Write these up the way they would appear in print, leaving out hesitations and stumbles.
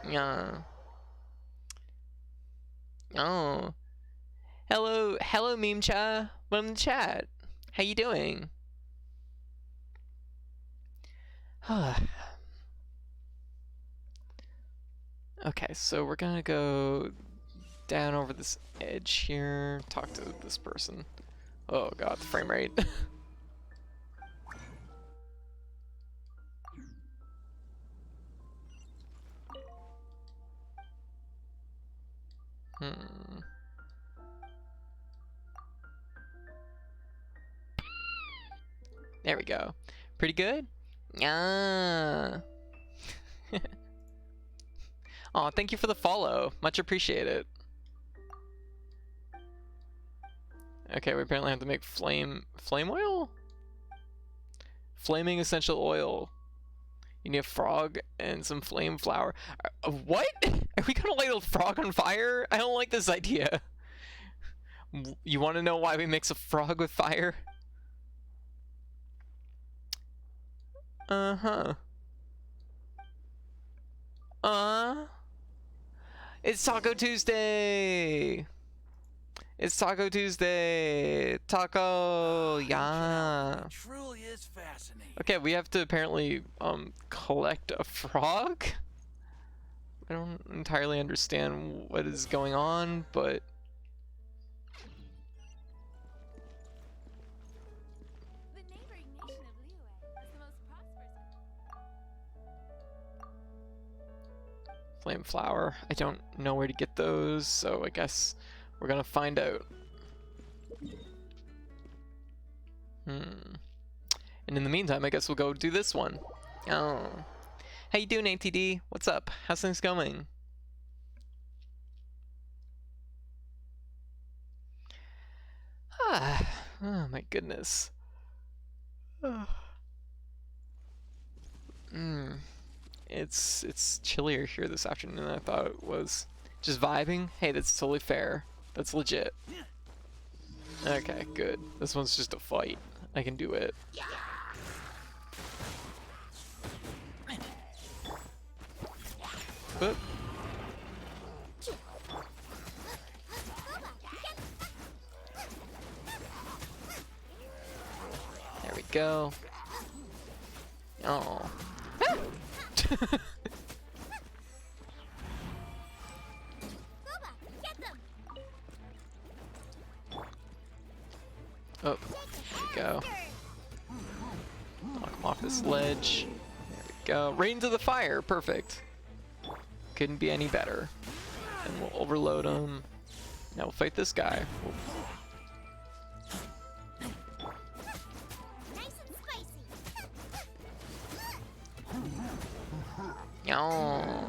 Yeah. Oh. Hello, Meme Cha. Welcome to chat. How you doing? Okay, so we're gonna go down over this edge here, talk to this person. Oh god, the frame rate. There we go. Pretty good? Yeah. Aw, thank you for the follow. Much appreciated. Okay, we apparently have to make flame oil? Flaming essential oil. You need a frog and some flame flower. What? Are we gonna light a frog on fire? I don't like this idea. You want to know why we mix a frog with fire? Uh-huh. It's Taco Tuesday! It's Taco Tuesday! Taco! Yeah! It truly is fascinating. Okay, we have to apparently, collect a frog? I don't entirely understand what is going on, but... The neighboring nation of Liyue is the most prosperous. Flame flower. I don't know where to get those, so I guess we're gonna find out. And in the meantime, I guess we'll go do this one. Oh. How you doing, ATD? What's up? How's things going? Oh my goodness. It's chillier here this afternoon than I thought it was. Just vibing? Hey, that's totally fair. That's legit. Okay, good. This one's just a fight. I can do it. Oop. There we go. Oh. Oh, there we go. Knock him off this ledge. There we go. Right into the fire. Perfect. Couldn't be any better. And we'll overload him. Now we'll fight this guy. Yaw.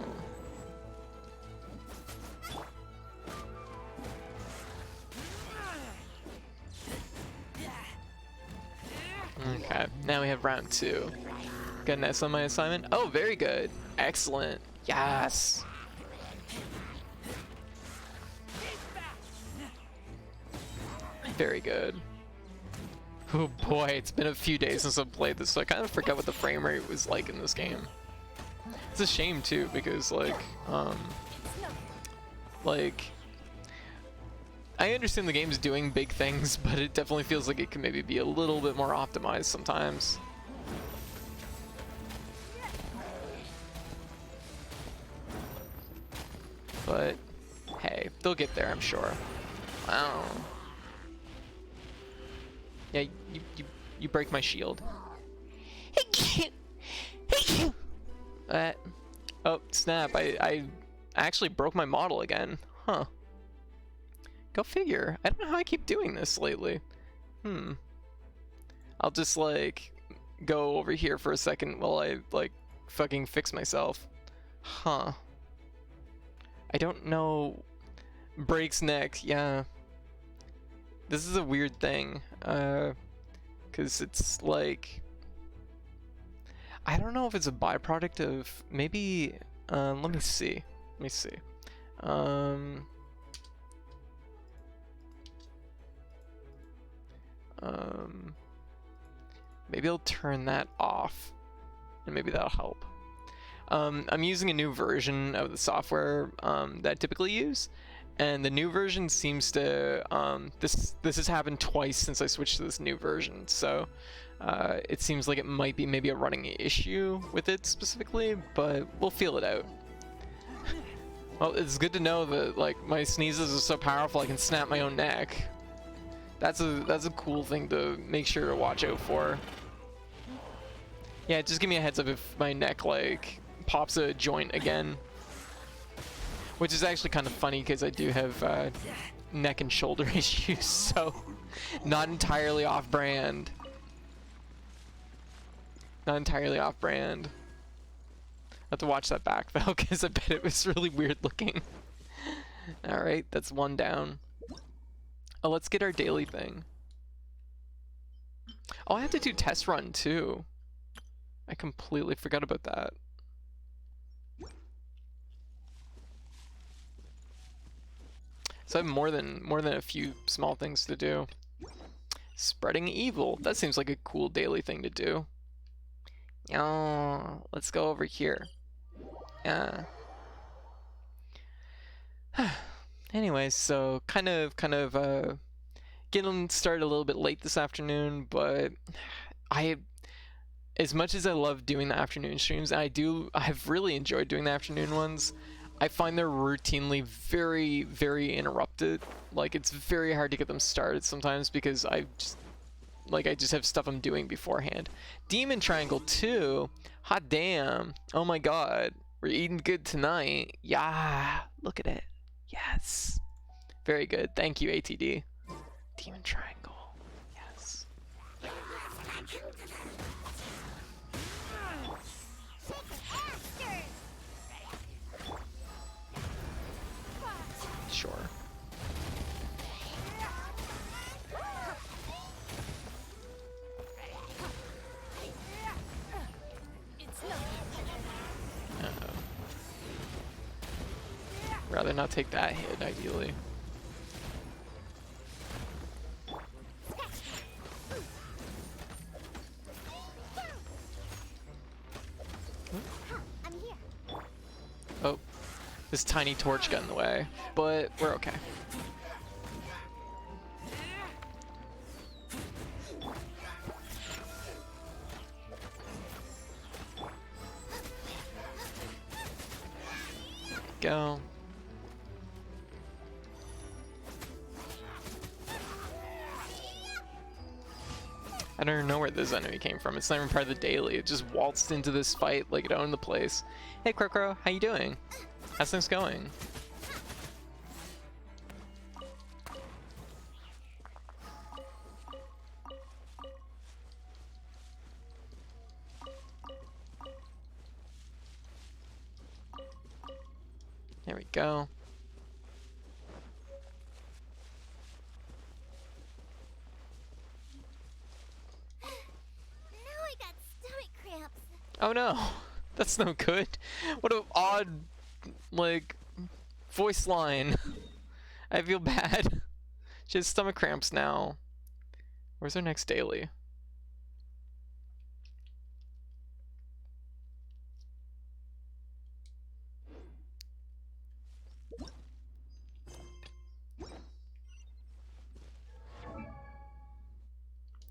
Okay, now we have round 2. Got an S on my assignment? Oh, very good. Excellent. Yes. Very good. Oh boy, it's been a few days since I've played this, so I kind of forgot what the frame rate was like in this game. It's a shame too, because like, I understand the game's doing big things, but it definitely feels like it can maybe be a little bit more optimized sometimes. But hey, they'll get there, I'm sure. Wow. Yeah, you break my shield. Oh, snap. I actually broke my model again. Huh. Go figure. I don't know how I keep doing this lately. I'll just, like, go over here for a second while I, like, fucking fix myself. Huh. I don't know. Breaks neck, yeah. This is a weird thing. 'Cause it's, like... I don't know if it's a byproduct of maybe let me see. Maybe I'll turn that off and maybe that'll help. I'm using a new version of the software that I typically use, and the new version seems to this has happened twice since I switched to this new version. So it seems like it might be maybe a running issue with it specifically, but we'll feel it out. Well, it's good to know that like my sneezes are so powerful I can snap my own neck. That's a cool thing to make sure to watch out for. Yeah, just give me a heads up if my neck like pops a joint again. Which is actually kind of funny because I do have neck and shoulder issues, so not entirely off brand. Not entirely off brand. I have to watch that back though, because I bet it was really weird looking. Alright, that's one down. Oh, let's get our daily thing. Oh, I have to do test run too. I completely forgot about that. So I have more than a few small things to do. Spreading evil. That seems like a cool daily thing to do. Oh, let's go over here. Yeah. Anyways, so kind of getting started a little bit late this afternoon, but as much as I love doing the afternoon streams, I've really enjoyed doing the afternoon ones. I find they're routinely very, very interrupted. Like, it's very hard to get them started sometimes because I just have stuff I'm doing beforehand. Demon Triangle 2? Hot damn. Oh my god. We're eating good tonight. Yeah. Look at it. Yes. Very good. Thank you, ATD. Demon Triangle. Yes. Sure. Uh-oh. Rather not take that hit, ideally. Oh, this tiny torch got in the way, but we're okay. Go. I don't even know where this enemy came from. It's not even part of the daily. It just waltzed into this fight like it owned the place. Hey Crocro, how you doing? How's things going? There we go. Oh no, that's no good. What an odd, like, voice line. I feel bad. She has stomach cramps now. Where's our next daily?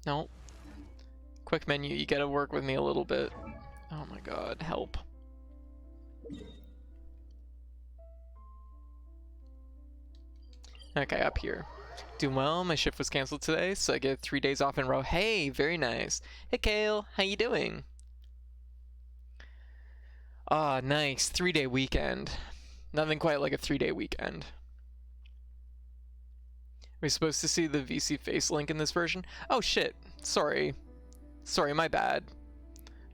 Nope. Quick menu, you gotta work with me a little bit. Oh my god, help. Okay, up here. Doing well, my shift was canceled today, so I get 3 days off in a row. Hey, very nice. Hey Kale, how you doing? Ah, nice, 3-day weekend. Nothing quite like a 3-day weekend. Are we supposed to see the VC face link in this version? Oh shit, sorry. Sorry, my bad.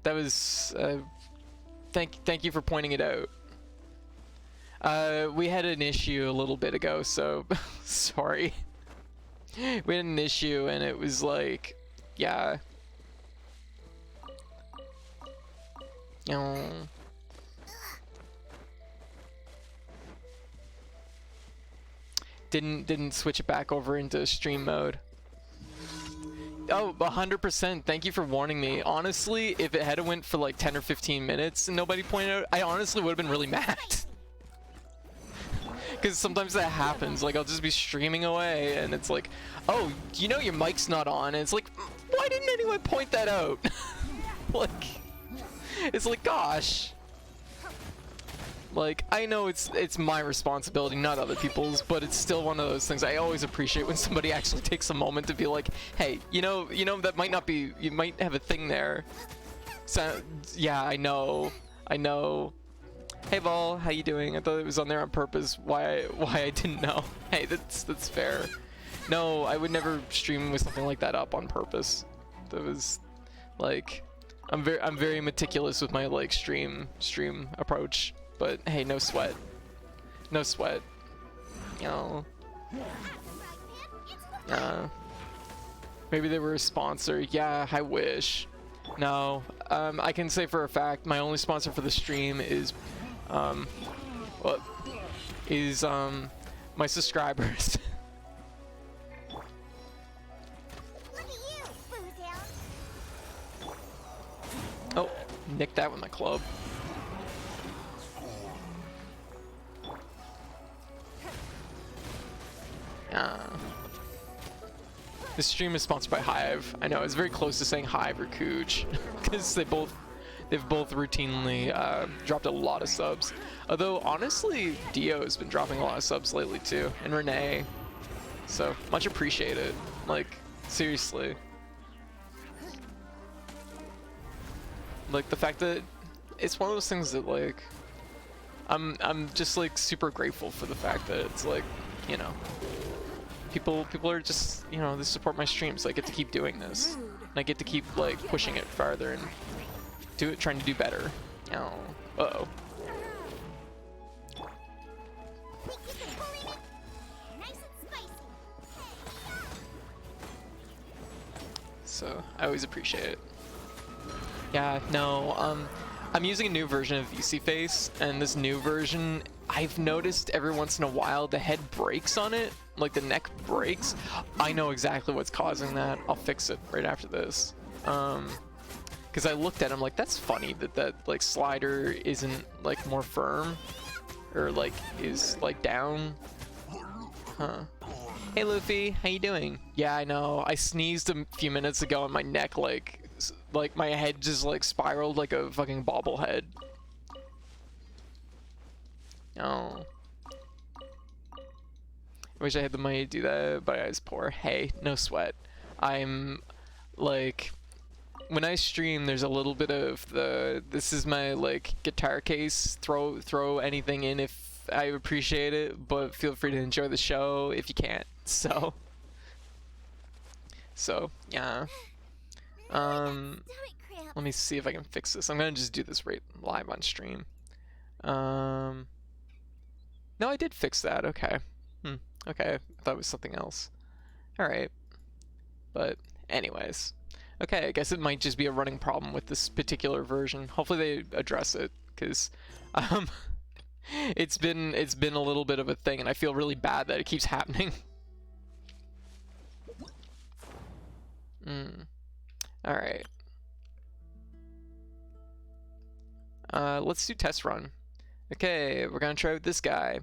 That was, thank you for pointing it out. We had an issue a little bit ago, so sorry. We had an issue and it was like, yeah. Oh. Didn't switch it back over into stream mode. Oh, 100%. Thank you for warning me. Honestly, if it had went for like 10 or 15 minutes and nobody pointed out, I honestly would have been really mad. Because sometimes that happens. Like, I'll just be streaming away and it's like, oh, you know your mic's not on. And it's like, why didn't anyone point that out? Like, it's like, gosh. Like, I know it's my responsibility, not other people's, but it's still one of those things I always appreciate when somebody actually takes a moment to be like, hey, you know that might not be, you might have a thing there. So, yeah, I know. Hey Vol, how you doing? I thought it was on there on purpose. Why I didn't know. Hey, that's fair. No, I would never stream with something like that up on purpose. That was like, I'm very meticulous with my like stream approach. But hey, no sweat. No sweat. You know. Maybe they were a sponsor. Yeah, I wish. No. I can say for a fact my only sponsor for the stream is my subscribers. Oh, nicked that with my club. This stream is sponsored by Hive. I know, it's very close to saying Hive or Cooch, because they've both routinely dropped a lot of subs. Although, honestly, Dio has been dropping a lot of subs lately too, and Renee. So, much appreciated. Like, seriously. Like, the fact that it's one of those things that, like, I'm just, like, super grateful for the fact that it's, like, you know, people are just, you know, they support my streams. So I get to keep doing this, and I get to keep like pushing it farther and trying to do better. Oh, uh-oh. So I always appreciate it. Yeah, no, I'm using a new version of VC Face, and this new version, I've noticed every once in a while the head breaks on it, like the neck breaks. I know exactly what's causing that. I'll fix it right after this. Because I looked at it, I'm like, that's funny that like slider isn't like more firm, or like is like down. Huh. Hey Luffy, how you doing? Yeah, I know. I sneezed a few minutes ago and my neck like my head just like spiraled like a fucking bobblehead. Oh. I wish I had the money to do that, but I was poor. Hey, no sweat. I'm like, when I stream, there's a little bit of this is my like guitar case. Throw anything in if I appreciate it, but feel free to enjoy the show if you can't. So yeah. Let me see if I can fix this. I'm gonna just do this right live on stream. No, I did fix that. Okay. Okay, I thought it was something else. Alright. But anyways. Okay, I guess it might just be a running problem with this particular version. Hopefully they address it, because it's been a little bit of a thing, and I feel really bad that it keeps happening. Alright. Let's do test run. Okay, we're gonna try with this guy.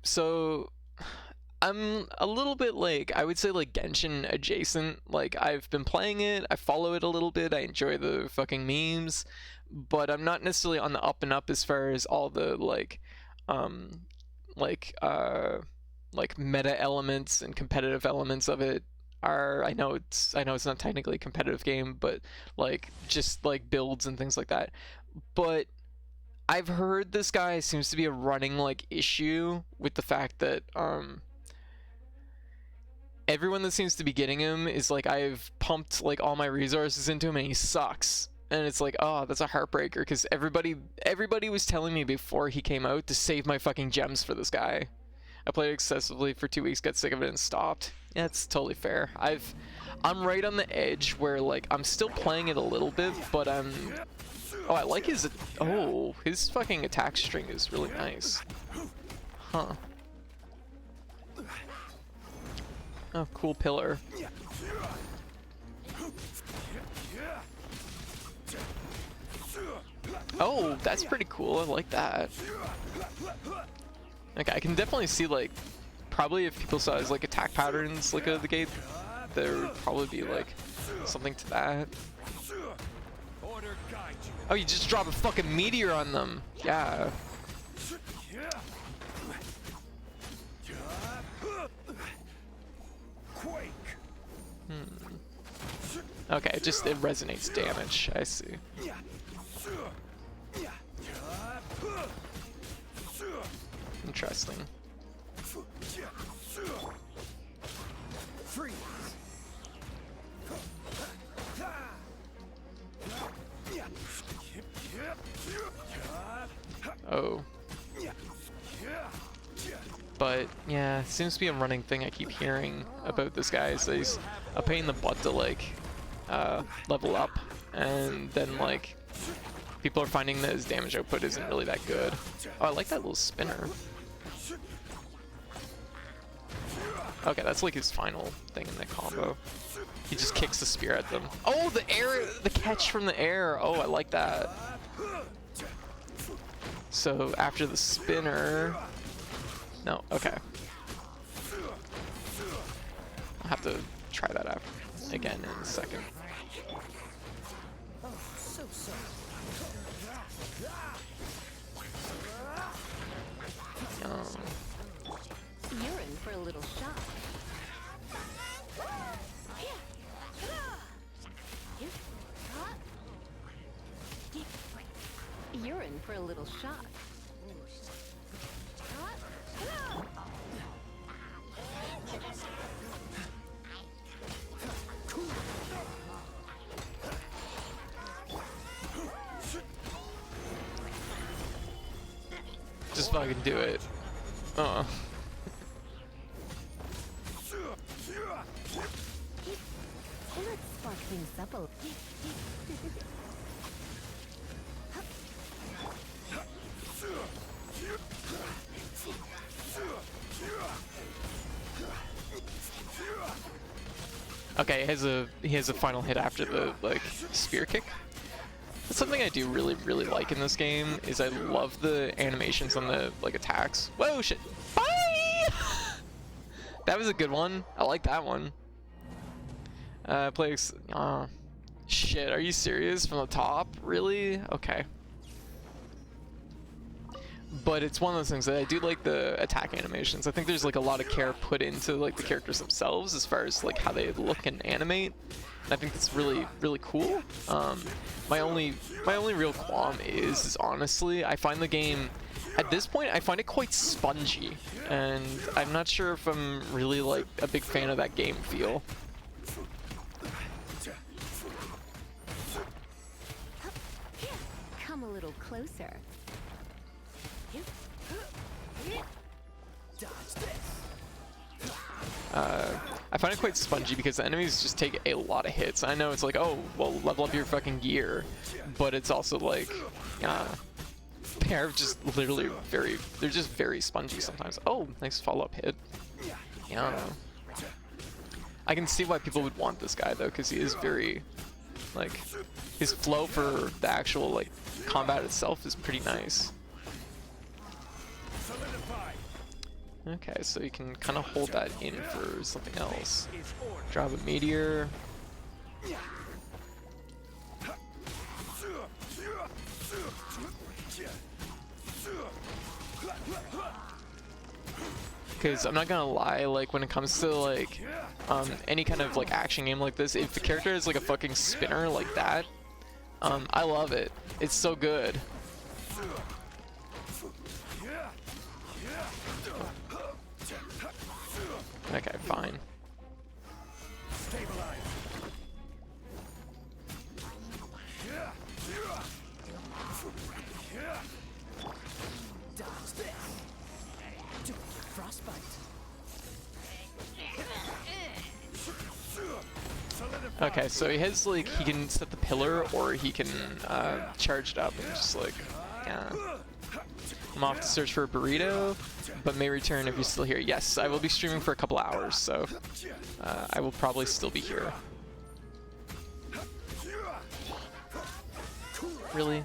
So I'm a little bit like, I would say like Genshin adjacent. Like, I've been playing it, I follow it a little bit, I enjoy the fucking memes, but I'm not necessarily on the up and up as far as all the like meta elements and competitive elements of it are. I know it's not technically a competitive game, but like just like builds and things like that. But I've heard this guy seems to be a running like issue with the fact that everyone that seems to be getting him is like, I've pumped like all my resources into him and he sucks. And it's like, oh, that's a heartbreaker, because everybody was telling me before he came out to save my fucking gems for this guy. I played excessively for 2 weeks, got sick of it, and stopped. Yeah, it's totally fair. I'm right on the edge where like I'm still playing it a little bit, but oh, I like his fucking attack string is really nice. Huh. Oh, cool pillar. Oh, that's pretty cool. I like that. Okay, I can definitely see, like, probably if people saw his, like, attack patterns, like, out of the gate, there would probably be, like, something to that. Oh, you just drop a fucking meteor on them. Yeah. Okay, it resonates damage. I see. Interesting. Oh. But yeah, it seems to be a running thing I keep hearing about this guy is that he's a pain in the butt to like level up, and then like people are finding that his damage output isn't really that good. Oh, I like that little spinner. Okay, that's like his final thing in that combo. He just kicks the spear at them. Oh, the catch from the air. Oh, I like that. So after the spinner, no, okay. I'll have to try that out again in a second. You're in for a little shock. You're in for a little shock. Just fucking do it. Oh. Let's spark things up a little. Okay, he has a final hit after the like spear kick. That's something I do really like in this game is I love the animations on the like attacks. Whoa shit. Bye! That was a good one. I like that one. Shit, are you serious? From the top? Really? Okay. But it's one of those things that I do like the attack animations. I think there's like a lot of care put into like the characters themselves as far as like how they look and animate. And I think that's really cool. My only real qualm is honestly I find the game at this point I find it quite spongy, and I'm not sure if I'm really like a big fan of that game feel. Come a little closer. I find it quite spongy because the enemies just take a lot of hits. I know it's like, oh, well, level up your fucking gear, but it's also like, they're just literally they're just very spongy sometimes. Oh, nice follow-up hit. Yeah. I can see why people would want this guy though, because he is very, like, his flow for the actual like combat itself is pretty nice. Okay, so you can kind of hold that in for something else. Drop a meteor. Because I'm not gonna lie, like when it comes to like any kind of like action game like this, if the character is like a fucking spinner like that, I love it. It's so good. Okay, fine. Okay, so he has like he can set the pillar or he can charge it up and just like yeah. I'm off to search for a burrito, but may return if you're still here. Yes, I will be streaming for a couple hours, so I will probably still be here. Really?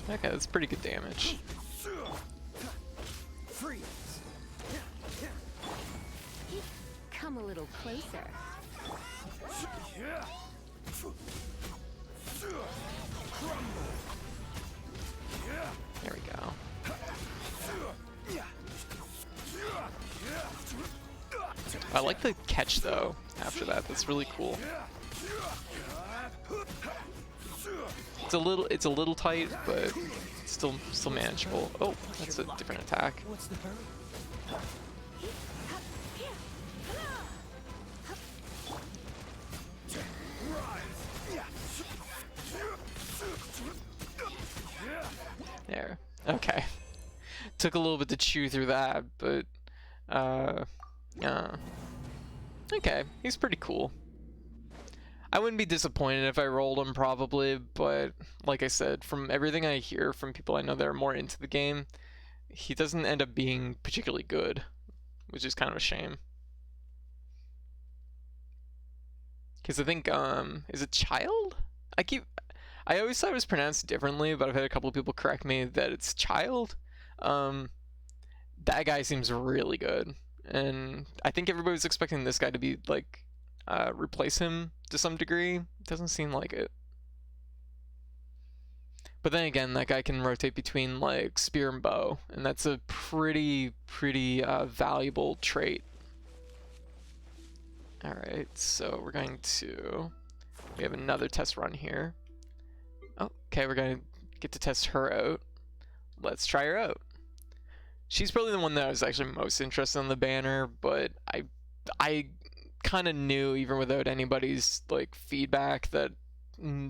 Okay, that's pretty good damage. Come a little closer. There we go. I like the catch though after that. That's really cool. It's a little tight, but still manageable. Oh, that's a different attack. What's the hurry? There. Okay. Took a little bit to chew through that, but yeah. Okay, he's pretty cool. I wouldn't be disappointed if I rolled him probably, but like I said, from everything I hear from people I know that are more into the game, he doesn't end up being particularly good, which is kind of a shame. Because I think, is it Child? I always thought it was pronounced differently, but I've had a couple of people correct me that it's Child. That guy seems really good, and I think everybody was expecting this guy to be like replace him to some degree. Doesn't seem like it. But then again, that guy can rotate between like spear and bow, and that's a pretty valuable trait. All right, so we have another test run here. Oh, okay, we're gonna get to test her out. Let's try her out. She's probably the one that I was actually most interested in the banner, but I kind of knew even without anybody's like feedback that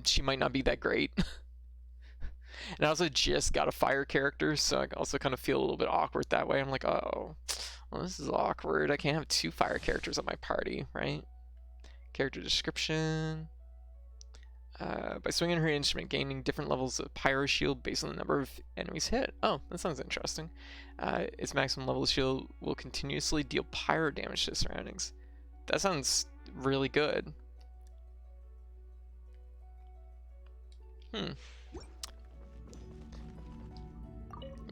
she might not be that great. And I also just got a fire character, so I also kind of feel a little bit awkward that way. I'm like, oh, well, this is awkward. I can't have 2 fire characters at my party, right? Character description. By swinging her instrument, gaining different levels of pyro shield based on the number of enemies hit. Oh, that sounds interesting. Its maximum level of shield will continuously deal pyro damage to surroundings. That sounds really good.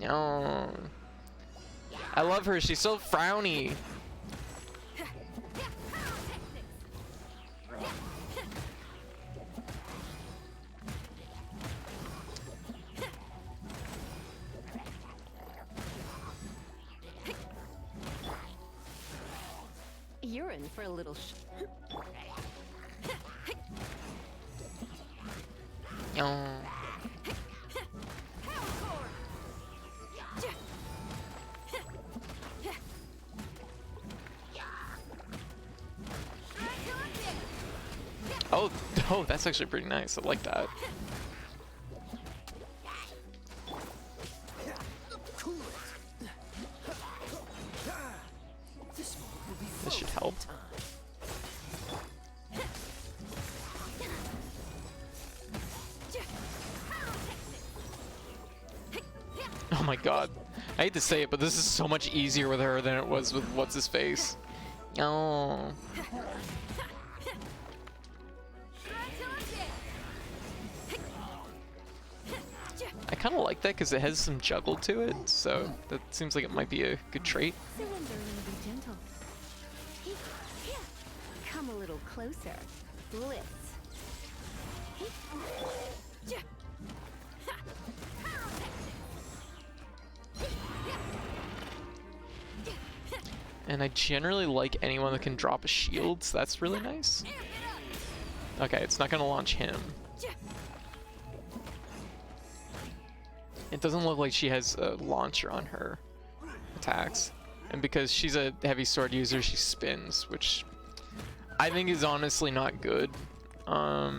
No. I love her. She's so frowny. You're in for a little No. Oh, that's actually pretty nice. I like that. This should help. Oh my god. I hate to say it, but this is so much easier with her than it was with what's-his-face. Oh. I kind of like that because it has some juggle to it, so that seems like it might be a good trait. Surrender and be gentle. Come a little closer. Bliss. And I generally like anyone that can drop a shield, so that's really nice. Okay, it's not going to launch him. It doesn't look like she has a launcher on her attacks. And because she's a heavy sword user, she spins, which I think is honestly not good. No.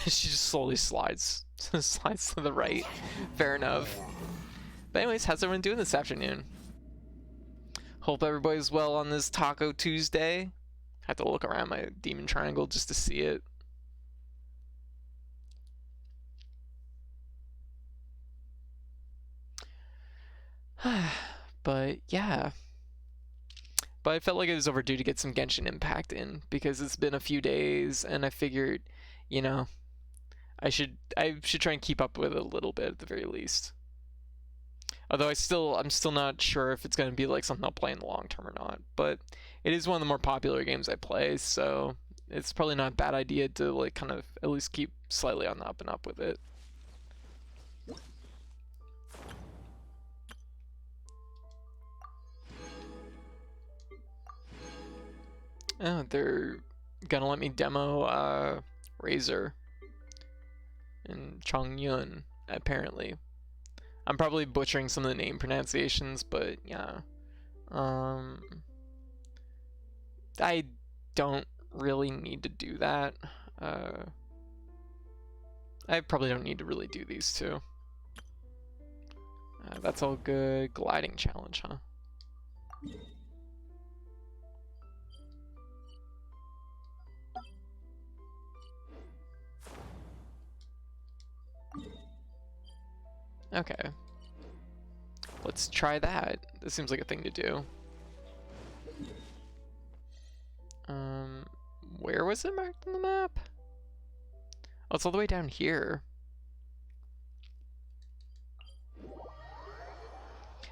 She just slowly slides Slides to the right. Fair enough. But anyways, how's everyone doing this afternoon? Hope everybody's well on this Taco Tuesday. Had to look around my demon triangle just to see it. But yeah. But I felt like it was overdue to get some Genshin Impact in because it's been a few days and I figured, you know, I should try and keep up with it a little bit at the very least. Although I'm still not sure if it's going to be like something I'll play in the long term or not. But it is one of the more popular games I play, so it's probably not a bad idea to like kind of at least keep slightly on the up and up with it. Oh, they're gonna let me demo Razor and Chongyun, apparently. I'm probably butchering some of the name pronunciations, but yeah. I don't really need to do that. I probably don't need to really do these two. That's all good. Gliding challenge, huh? Okay. Let's try that. This seems like a thing to do. Where was it marked on the map? Oh, it's all the way down here.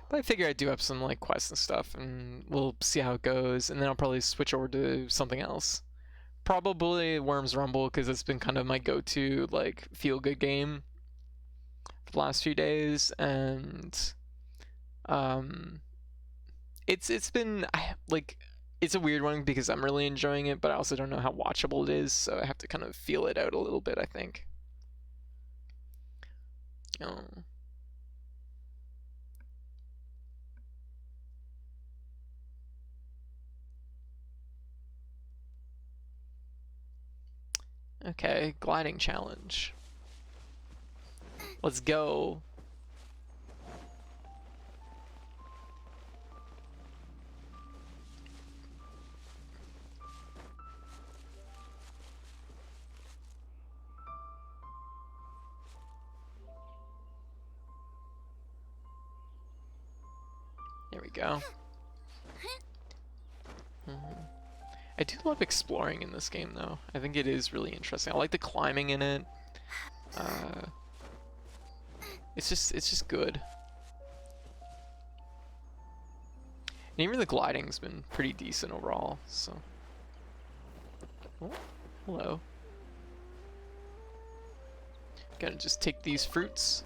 But I figure I do have some like quests and stuff, and we'll see how it goes, and then I'll probably switch over to something else. Probably Worms Rumble, because it's been kind of my go-to like feel-good game for the last few days, and it's been like it's a weird one because I'm really enjoying it, but I also don't know how watchable it is, so I have to kind of feel it out a little bit, I think. Oh. Okay, gliding challenge. Let's go. There we go. I do love exploring in this game, though. I think it is really interesting. I like the climbing in it. It's just good. And even the gliding's been pretty decent overall. So, oh, hello. Gotta just take these fruits.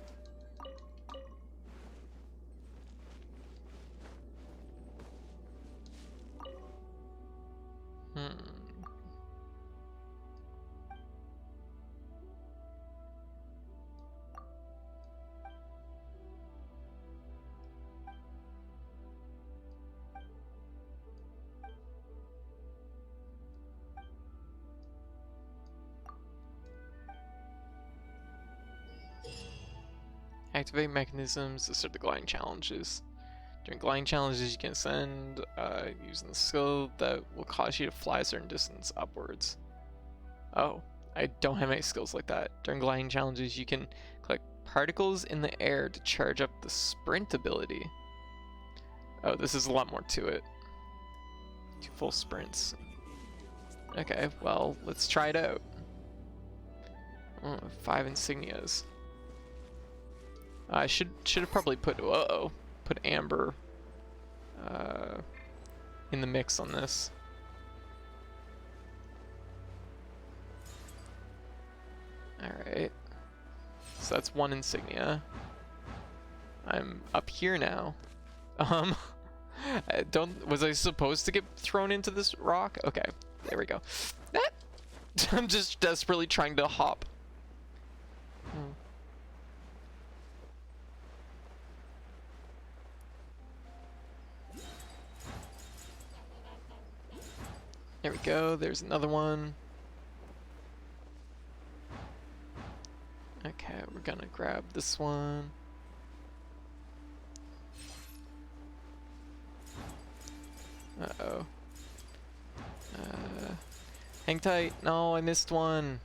Activate mechanisms to start the gliding challenges. During gliding challenges, you can ascend using the skill that will cause you to fly a certain distance upwards. Oh, I don't have any skills like that. During gliding challenges, you can collect particles in the air to charge up the sprint ability. Oh, this is a lot more to it. 2 full sprints. Okay, well, let's try it out. Oh, 5 insignias. I should have probably put put Amber in the mix on this. All right, so that's 1 insignia. I'm up here now. Was I supposed to get thrown into this rock? Okay, there we go. I'm just desperately trying to hop. There we go, there's another one. Okay, we're gonna grab this one. Uh-oh. Hang tight. No, I missed one.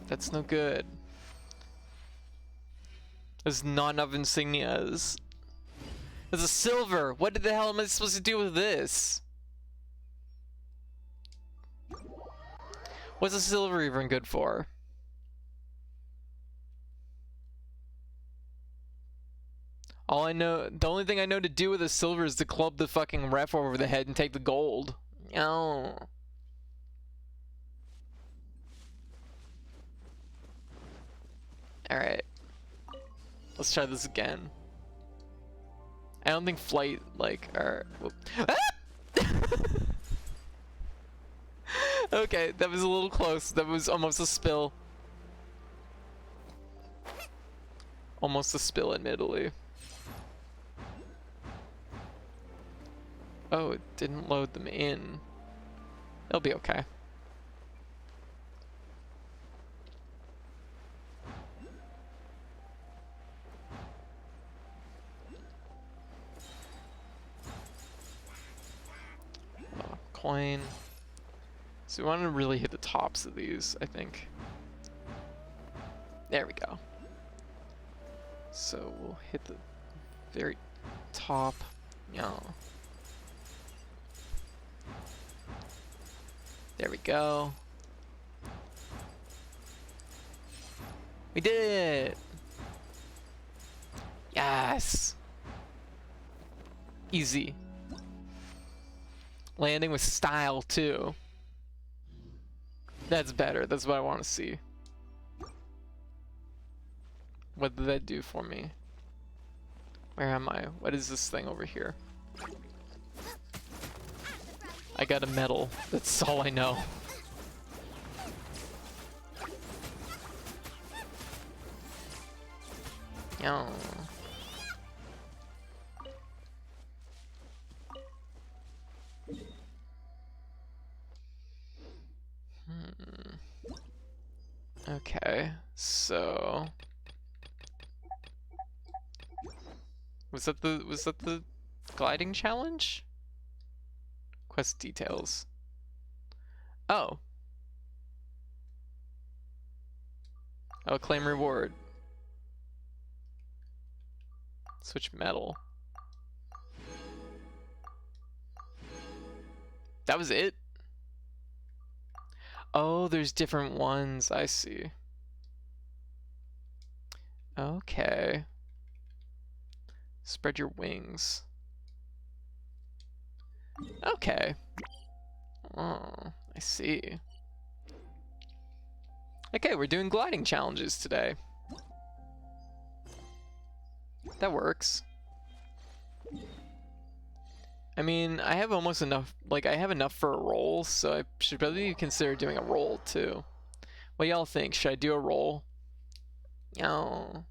That's no good. There's not enough insignias. There's a silver. What the hell am I supposed to do with this? What's a silver even good for? All I know, the only thing I know to do with a silver is to club the fucking ref over the head and take the gold. No. Alright. Let's try this again. I don't think flight, like, or... Ah! Okay, that was a little close. That was almost a spill. Almost a spill, admittedly. Oh, it didn't load them in. They'll be okay. Oh, coin. So we want to really hit the tops of these, I think. There we go. So we'll hit the very top. Yeah. There we go. We did it! Yes! Easy. Landing with style, too. That's better. That's what I want to see. What did that do for me? Where am I? What is this thing over here? I got a medal. That's all I know. Oh. Okay, so was that the gliding challenge? Quest details. Oh. Oh, claim reward. Switch metal. That was it? Oh, there's different ones. I see. Okay. Spread your wings. Okay. Oh, I see. Okay, we're doing gliding challenges today. That works. I mean, I have almost enough, like, I have enough for a roll, so I should probably consider doing a roll, too. What y'all think? Should I do a roll? No.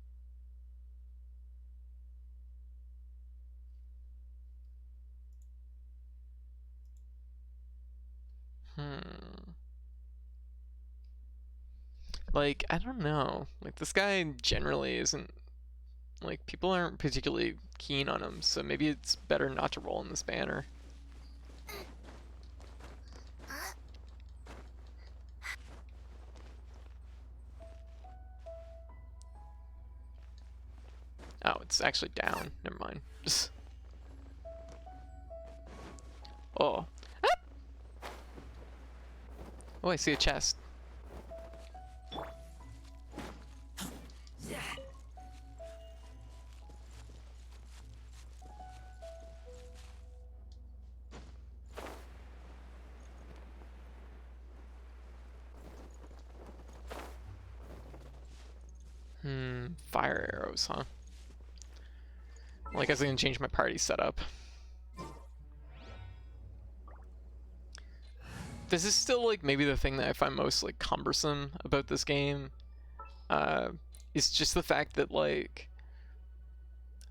Like, I don't know. Like, this guy generally isn't, like, people aren't particularly keen on him, so maybe it's better not to roll in this banner. Oh, it's actually down. Never mind. Just... Oh. Ah! Oh, I see a chest. Fire arrows, huh? Well, I guess I can change my party setup. This is still, like, maybe the thing that I find most, like, cumbersome about this game. Is just the fact that, like,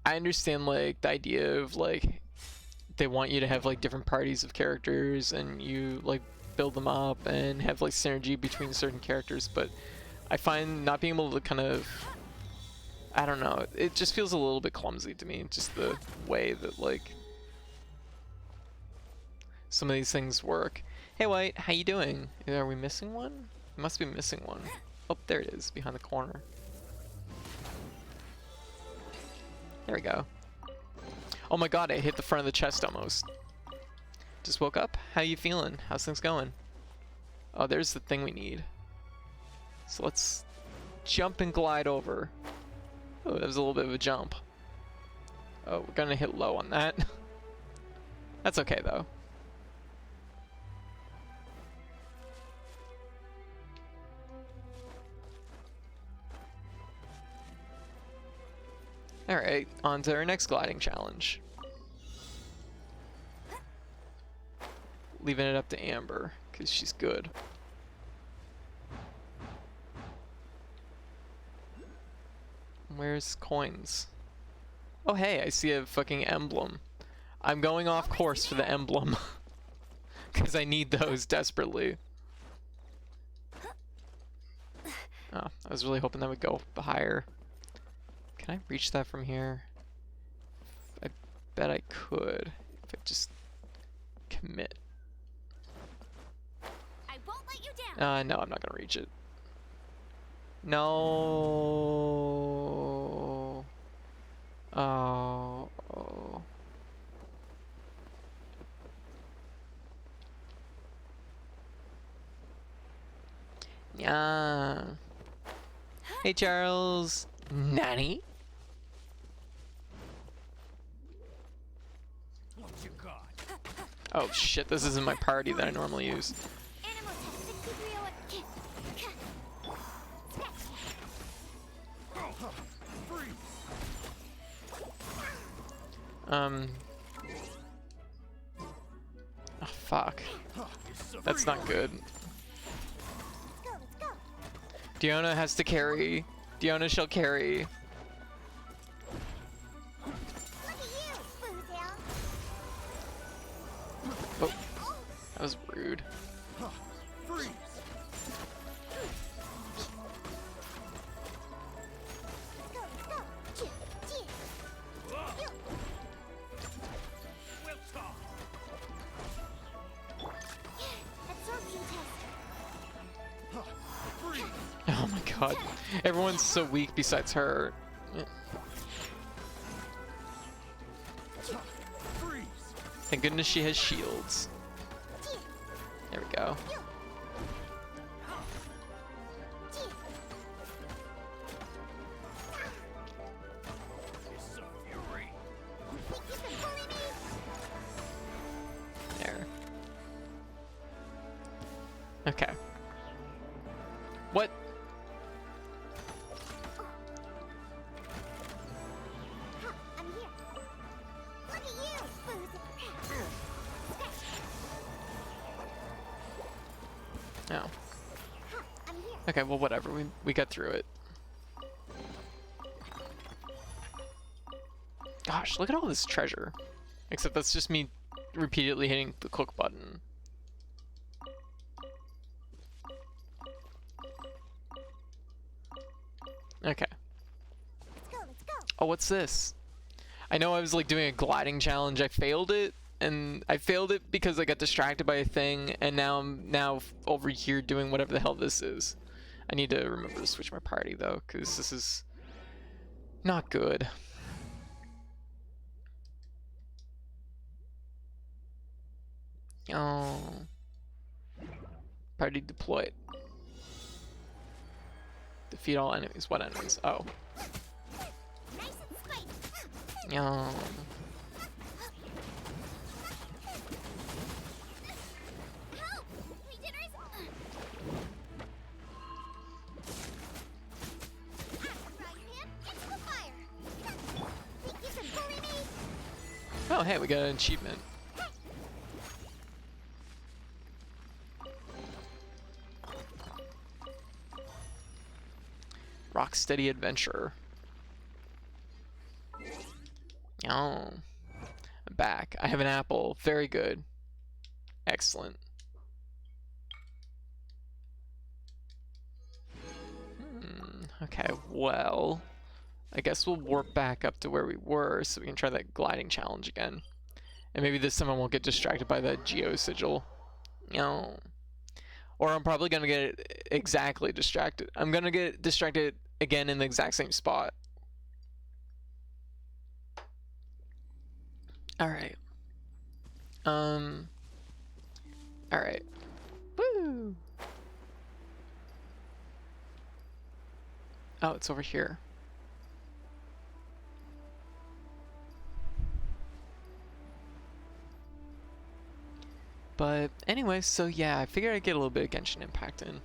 I understand, like, the idea of, like, they want you to have like different parties of characters and you like build them up and have like synergy between certain characters, but I find not being able to kind of, I don't know, it just feels a little bit clumsy to me, just the way that like some of these things work. Hey White, how you doing? Are we missing one? We must be missing one. Oh, there it is, behind the corner. There we go. Oh my god, I hit the front of the chest almost. Just woke up. How you feeling? How's things going? Oh, there's the thing we need. So let's jump and glide over. Oh, that was a little bit of a jump. Oh, we're gonna hit low on that. That's okay though. Alright, on to our next gliding challenge. Leaving it up to Amber, because she's good. Where's coins? Oh hey, I see a fucking emblem. I'm going off course for the emblem. Because I need those desperately. Oh, I was really hoping that would go higher. Can I reach that from here? I bet I could. If I just commit. I won't let you down. No, I'm not gonna reach it. No. Oh. Oh. Yeah. Hey, Charles. Nanny? What you got? Oh shit, this isn't my party that I normally use. Animal test 6301. Freeze! Oh fuck. It's That's not good. Let's go, let's go. Diona has to carry. Diona shall carry. Look at you, Boozle. Oh, that was rude. Freeze! Let's go, let's go. Choo, choo. We'll talk. Absorption test. Freeze! Oh my god. Everyone's so weak besides her. Freeze! Thank goodness she has shields. There we go. It's a fury. Think you can bully me? There. Okay. What? Huh, I'm here. Look at you, Boozle. No. Huh, I'm here. Okay, well whatever. We got through it. Gosh, look at all this treasure. Except that's just me repeatedly hitting the click button. Okay. Let's go, let's go. Oh, what's this? I know I was like doing a gliding challenge. I failed it, and I failed it because I got distracted by a thing, and now I'm over here doing whatever the hell this is. I need to remember to switch my party though, because this is not good. Oh. Party deployed. Defeat all enemies. What enemies? Oh. Nice and spicy. Oh. Help! Regenerate. Frying pan into the fire. Think you can bully me? Oh, hey, we got an achievement. Rocksteady Adventurer. Oh. back. I have an apple. Very good. Excellent. Okay, well, I guess we'll warp back up to where we were so we can try that gliding challenge again. And maybe this time I won't get distracted by the geo sigil. No. Or I'm probably gonna get exactly distracted. I'm gonna get distracted again in the exact same spot. Alright. Alright. Woo! Oh, it's over here. But anyway, so yeah, I figured I'd get a little bit of Genshin Impact in.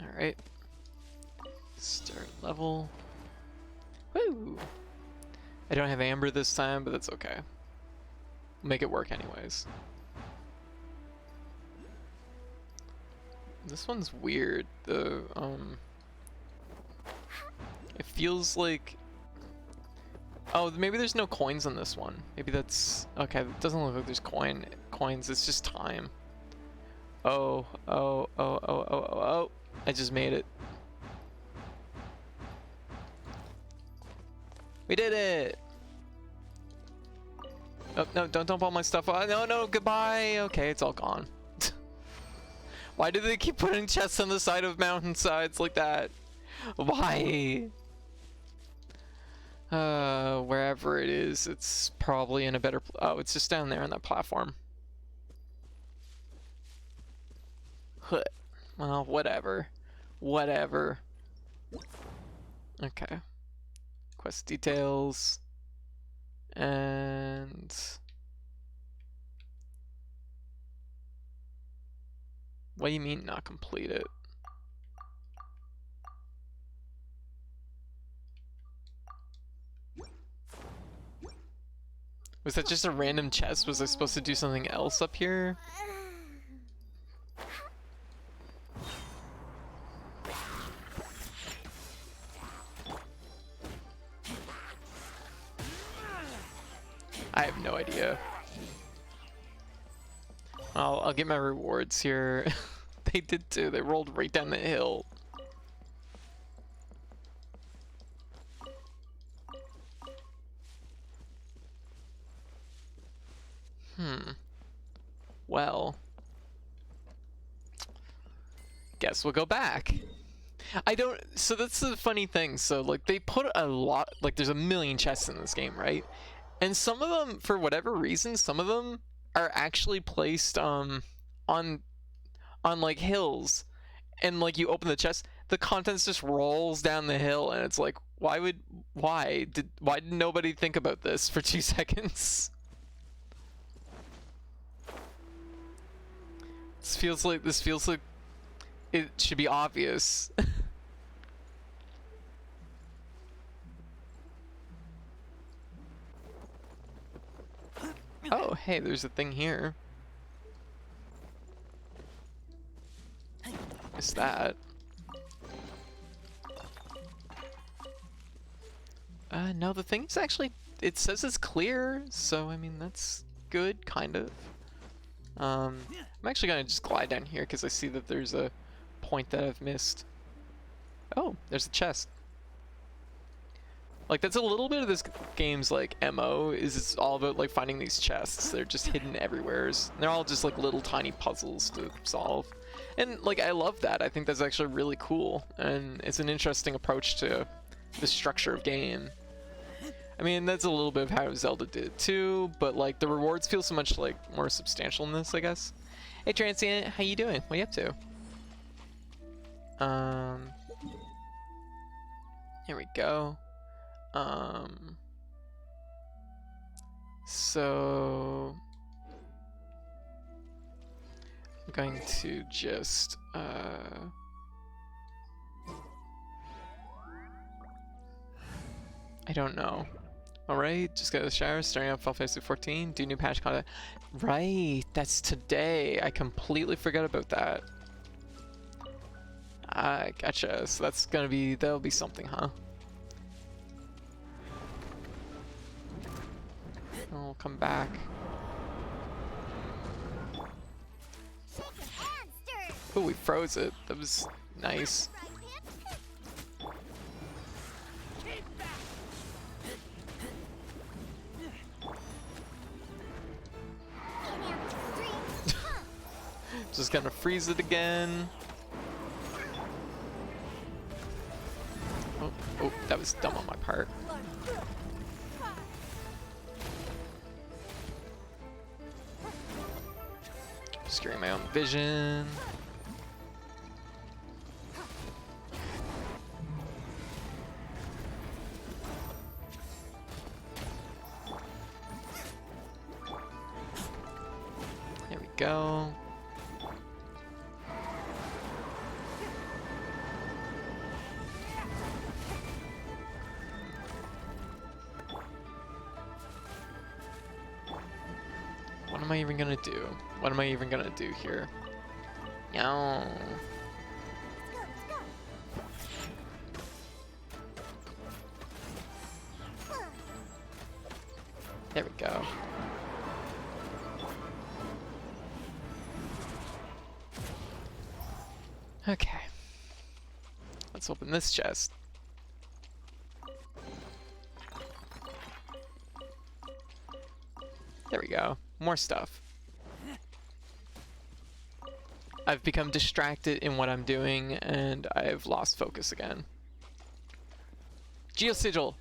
Alright. Start level. Woo! I don't have Amber this time, but that's okay. Make it work anyways. This one's weird. It feels like... Oh, maybe there's no coins on this one. Maybe that's... Okay, it doesn't look like there's coins, it's just time. Oh. I just made it. We did it! Oh, no, don't dump all my stuff. No, goodbye! Okay, it's all gone. Why do they keep putting chests on the side of mountainsides like that? Why? Wherever it is, it's probably in a better... Oh, it's just down there on that platform. Huh. Well, whatever. Whatever. Okay. Quest details. And... What do you mean not complete it? Was that just a random chest? Was I supposed to do something else up here? I have no idea. I'll get my rewards here. They did too. They rolled right down the hill. Well. Guess we'll go back. So that's the funny thing. So like they put a lot, like there's a million chests in this game, right? And some of them, for whatever reason, some of them are actually placed on like hills, and like you open the chest, the contents just rolls down the hill, and it's like, why did nobody think about this for 2 seconds? This feels like it should be obvious. Oh, hey, there's a thing here. What's that? No, the thing's actually, it says it's clear, so I mean, that's good, kind of. I'm actually gonna just glide down here because I see that there's a point that I've missed. Oh, there's a chest. Like, that's a little bit of this game's, like, MO, is it's all about, like, finding these chests. They're just hidden everywhere. They're all just, like, little tiny puzzles to solve. And, like, I love that. I think that's actually really cool. And it's an interesting approach to the structure of game. I mean, that's a little bit of how Zelda did it, too. But, like, the rewards feel so much, like, more substantial in this, I guess. Hey, Transient, how you doing? What are you up to? Here we go. So I'm going to just I don't know. Alright, just got a shower, starting out Final Fantasy 14, do new patch content. Right, that's today. I completely forgot about that. Gotcha. So that's gonna be, that'll be something, huh? I'll come back. Shake it and stir. Oh, we froze it. That was nice. Frying pan. Keep back. Just gonna freeze it again. Oh, oh, that was dumb on my part. Obscuring my own vision. There we go. What am I even gonna do? What am I even gonna do here? Yow. Let's go, let's go. There we go. Okay. Let's open this chest. There we go. More stuff. I've become distracted in what I'm doing, and I've lost focus again. Geosigil!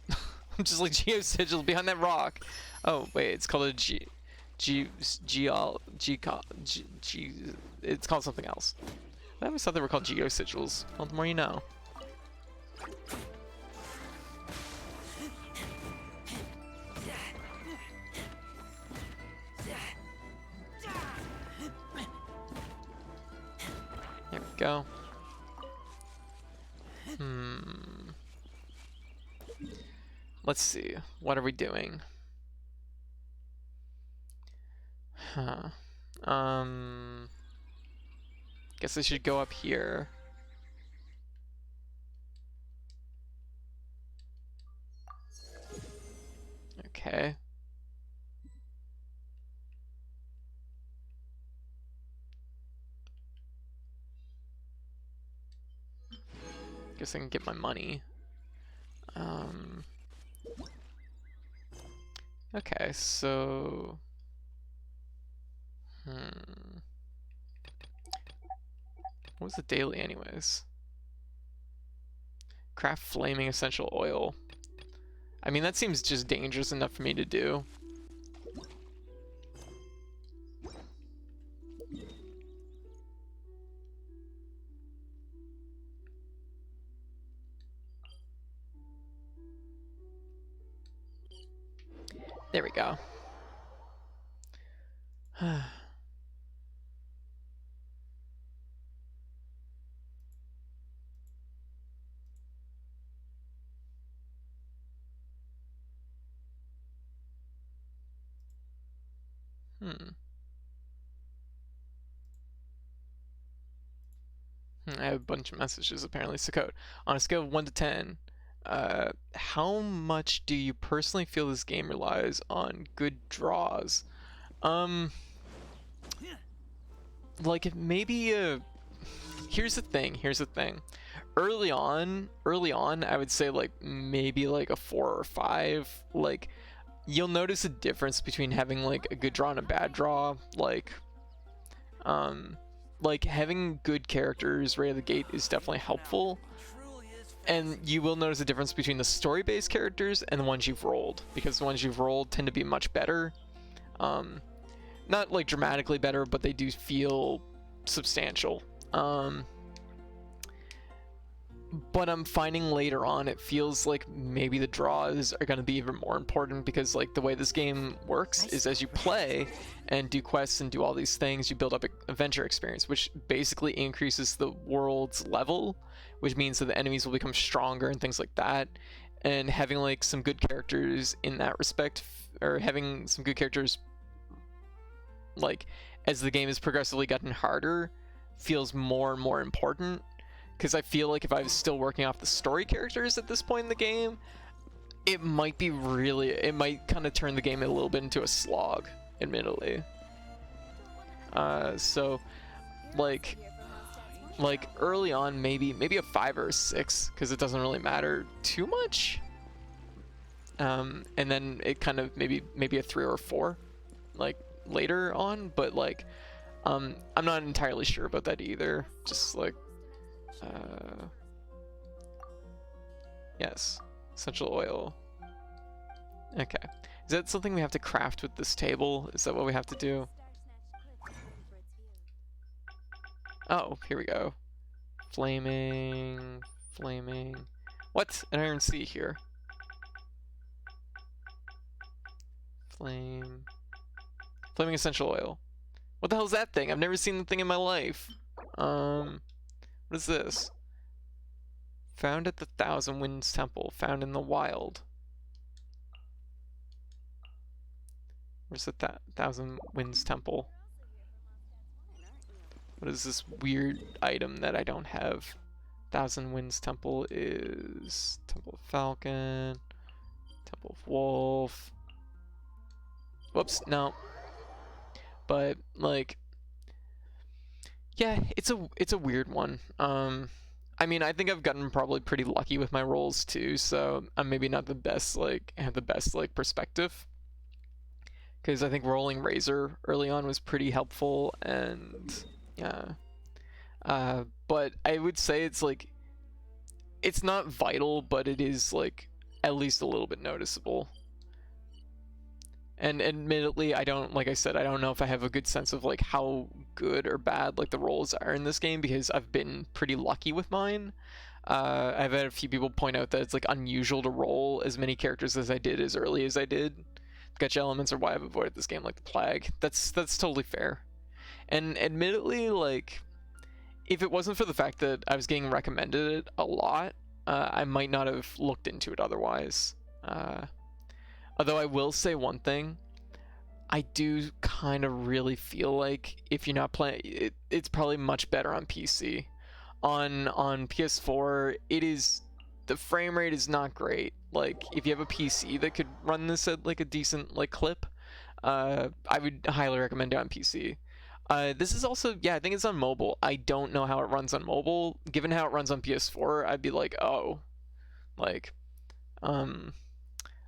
I'm just like, Geosigil behind that rock! Oh, wait, it's called a it's called something else. I always thought they were called Geosigils. Well, the more you know. There we go. Let's see. What are we doing? Huh. Guess I should go up here. Okay. Guess I can get my money. Okay, so... What was the daily anyways? Craft flaming essential oil. I mean, that seems just dangerous enough for me to do. There we go. I have a bunch of messages apparently. So code. On a scale of 1 to 10, how much do you personally feel this game relies on good draws? Like maybe here's the thing. Early on, I would say like maybe like a 4 or 5. Like you'll notice a difference between having like a good draw and a bad draw. Like having good characters right out of the gate is definitely helpful. And you will notice a difference between the story-based characters and the ones you've rolled, because the ones you've rolled tend to be much better. Not like dramatically better, but they do feel substantial. But I'm finding later on it feels like maybe the draws are going to be even more important, because like the way this game works is as you play and do quests and do all these things, you build up an adventure experience, which basically increases the world's level, which means that the enemies will become stronger and things like that. And having like some good characters in that respect, or having some good characters like as the game has progressively gotten harder, feels more and more important. Because I feel like if I was still working off the story characters at this point in the game, it might be really, it might kind of turn the game a little bit into a slog, admittedly. So like early on, maybe a 5 or a 6, because it doesn't really matter too much. And then it kind of maybe a 3 or a 4, like later on. But like, I'm not entirely sure about that either. Just like, yes, essential oil. Okay, is that something we have to craft with this table? Is that what we have to do? Oh, here we go. Flaming. What? An iron sea here. Flaming essential oil. What the hell is that thing? I've never seen the thing in my life. What is this? Found at the Thousand Winds Temple. Found in the wild. Where's the Thousand Winds Temple? What is this weird item that I don't have? Thousand Winds Temple is Temple of Falcon, Temple of Wolf. Whoops, no. But like, yeah, it's a weird one. I mean, I think I've gotten probably pretty lucky with my rolls too, so I'm maybe not the best, like, have the best like perspective. Because I think rolling Razor early on was pretty helpful, and yeah. But I would say it's like, it's not vital, but it is like at least a little bit noticeable. And admittedly, I don't, like I said, I don't know if I have a good sense of like how good or bad like the rolls are in this game, because I've been pretty lucky with mine. I've had a few people point out that it's like unusual to roll as many characters as I did as early as I did. Gacha elements are why I've avoided this game like the plague. That's totally fair. And admittedly, like, if it wasn't for the fact that I was getting recommended it a lot, I might not have looked into it otherwise. Although I will say one thing, I do kind of really feel like if you're not playing, it's probably much better on PC. On PS4, the frame rate is not great. Like, if you have a PC that could run this at like a decent like clip, I would highly recommend it on PC. This is also, yeah, I think it's on mobile. I don't know how it runs on mobile. Given how it runs on PS4, I'd be like, oh, like,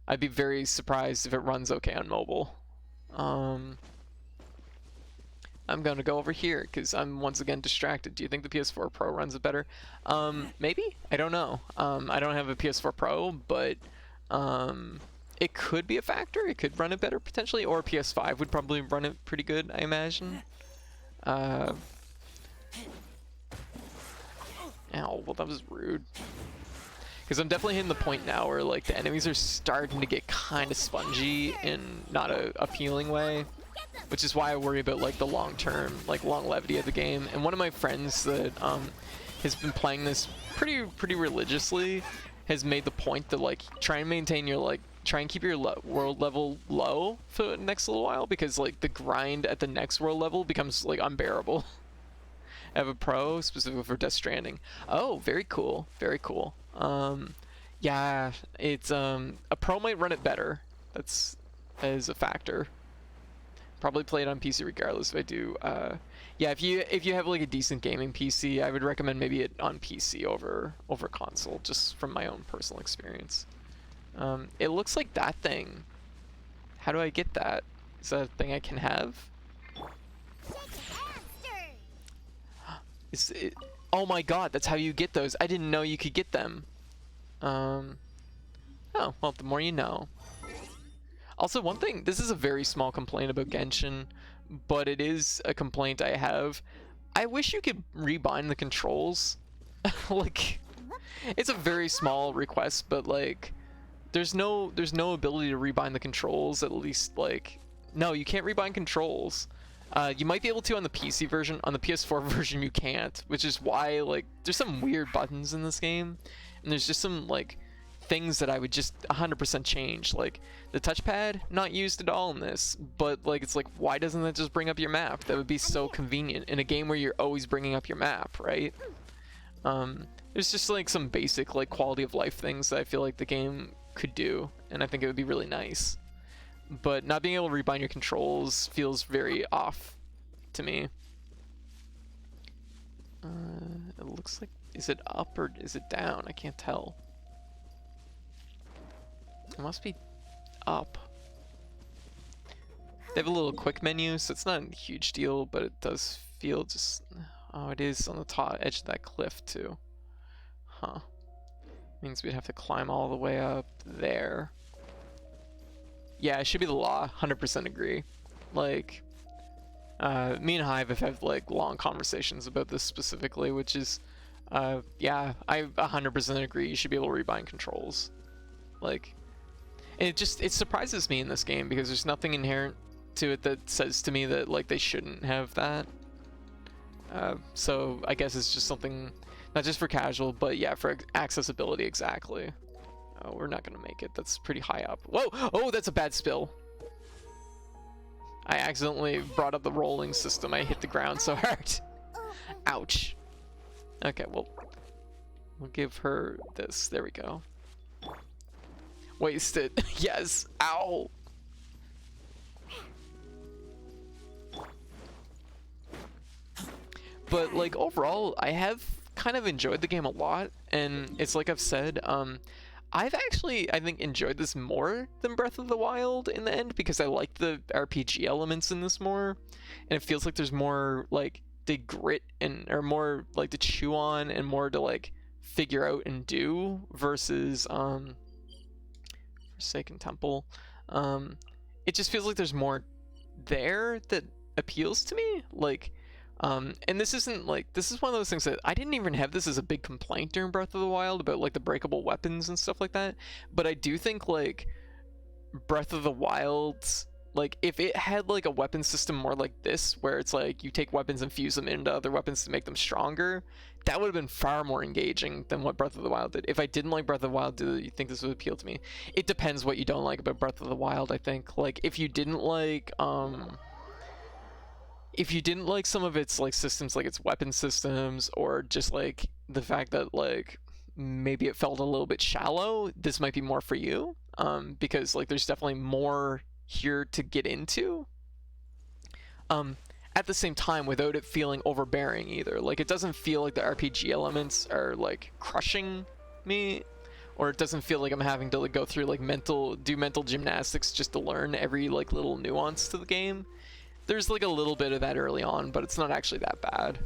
I'd be very surprised if it runs okay on mobile. I'm gonna go over here because I'm once again distracted. Do you think the PS4 Pro runs it better? Maybe? I don't know. I don't have a PS4 Pro, but it could be a factor. It could run it better potentially, or PS5 would probably run it pretty good, I imagine. Ow, well that was rude. Because I'm definitely hitting the point now where like the enemies are starting to get kind of spongy in not a appealing way, which is why I worry about like the long-term, like longevity of the game. And one of my friends that has been playing this pretty religiously has made the point that like try and keep your world level low for the next little while, because like the grind at the next world level becomes like unbearable. I have a pro specifically for Death Stranding. Oh, very cool, very cool. Yeah, it's a pro might run it better. That is a factor. Probably play it on PC regardless if I do. Yeah, if you have like a decent gaming PC, I would recommend maybe it on PC over console, just from my own personal experience. It looks like that thing. How do I get that? Is that a thing I can have? Is it? Oh my god, that's how you get those. I didn't know you could get them. Oh, well, the more you know. Also, one thing, this is a very small complaint about Genshin, but it is a complaint I have. I wish you could rebind the controls. Like, it's a very small request, but like, there's no ability to rebind the controls, at least like, no, you can't rebind controls. You might be able to on the PC version. On the PS4 version you can't, which is why like there's some weird buttons in this game, and there's just some like things that I would just 100% change. Like the touchpad, not used at all in this, but like it's like, why doesn't that just bring up your map? That would be so convenient in a game where you're always bringing up your map, right? There's just like some basic like quality of life things that I feel like the game could do, and I think it would be really nice. But not being able to rebind your controls feels very off to me. It looks like, is it up or is it down? I can't tell. It must be up. They have a little quick menu, so it's not a huge deal, but it does feel just... Oh, it is on the top edge of that cliff, too. Huh. Means we'd have to climb all the way up there. Yeah, it should be the law. 100% agree. Like, me and Hive have had, like, long conversations about this specifically, which is, yeah, I 100% agree. You should be able to rebind controls. Like, and it surprises me in this game because there's nothing inherent to it that says to me that, like, they shouldn't have that. So I guess it's just something, not just for casual, but yeah, for accessibility, exactly. Oh, we're not gonna make it. That's pretty high up. Whoa! Oh, that's a bad spill. I accidentally brought up the rolling system. I hit the ground so hard. Ouch. Okay, well, we'll give her this. There we go. Wasted. Yes. Ow. But like overall, I have kind of enjoyed the game a lot, and it's like I've said, I've actually, I think, enjoyed this more than Breath of the Wild in the end because I like the RPG elements in this more, and it feels like there's more like the grit and or more like to chew on and more to like figure out and do versus Forsaken Temple. It just feels like there's more there that appeals to me, like. And this isn't like, this is one of those things that I didn't even have this as a big complaint during Breath of the Wild about like the breakable weapons and stuff like that, but I do think like Breath of the Wild, like if it had like a weapon system more like this where it's like you take weapons and fuse them into other weapons to make them stronger, that would have been far more engaging than what Breath of the Wild did. If I didn't like Breath of the Wild, do you think this would appeal to me? It depends what you don't like about Breath of the Wild, I think. Like if you didn't like some of its like systems, like its weapon systems, or just like the fact that like maybe it felt a little bit shallow, this might be more for you, because like there's definitely more here to get into, at the same time without it feeling overbearing either. Like it doesn't feel like the RPG elements are like crushing me, or it doesn't feel like I'm having to like go through like mental gymnastics just to learn every like little nuance to the game. There's like a little bit of that early on, but it's not actually that bad.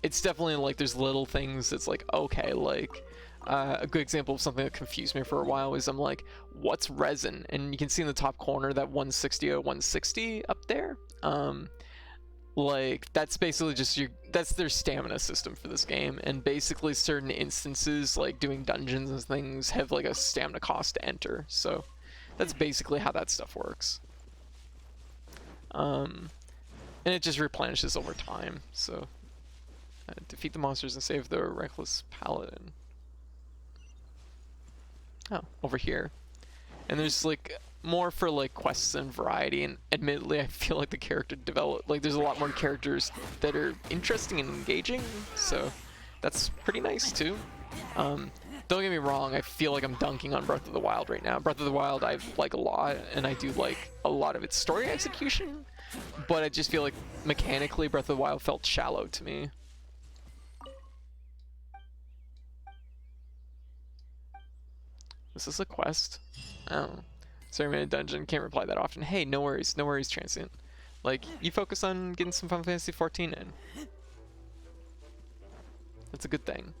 It's definitely like there's little things that's like, okay, like a good example of something that confused me for a while is I'm like, what's resin? And you can see in the top corner that 160 or 160 up there. Like that's basically just that's their stamina system for this game, and basically certain instances like doing dungeons and things have like a stamina cost to enter. So that's basically how that stuff works. And it just replenishes over time. So defeat the monsters and save the reckless paladin. Oh, over here. And there's like more for like quests and variety, and admittedly I feel like the character there's a lot more characters that are interesting and engaging, so that's pretty nice too. Don't get me wrong, I feel like I'm dunking on Breath of the Wild right now. Breath of the Wild I like a lot, and I do like a lot of its story execution, but I just feel like mechanically Breath of the Wild felt shallow to me. Is this a quest? Oh. Sorry, I'm in a dungeon, can't reply that often. Hey, no worries, Transient. Like, you focus on getting some Final Fantasy 14 in. That's a good thing.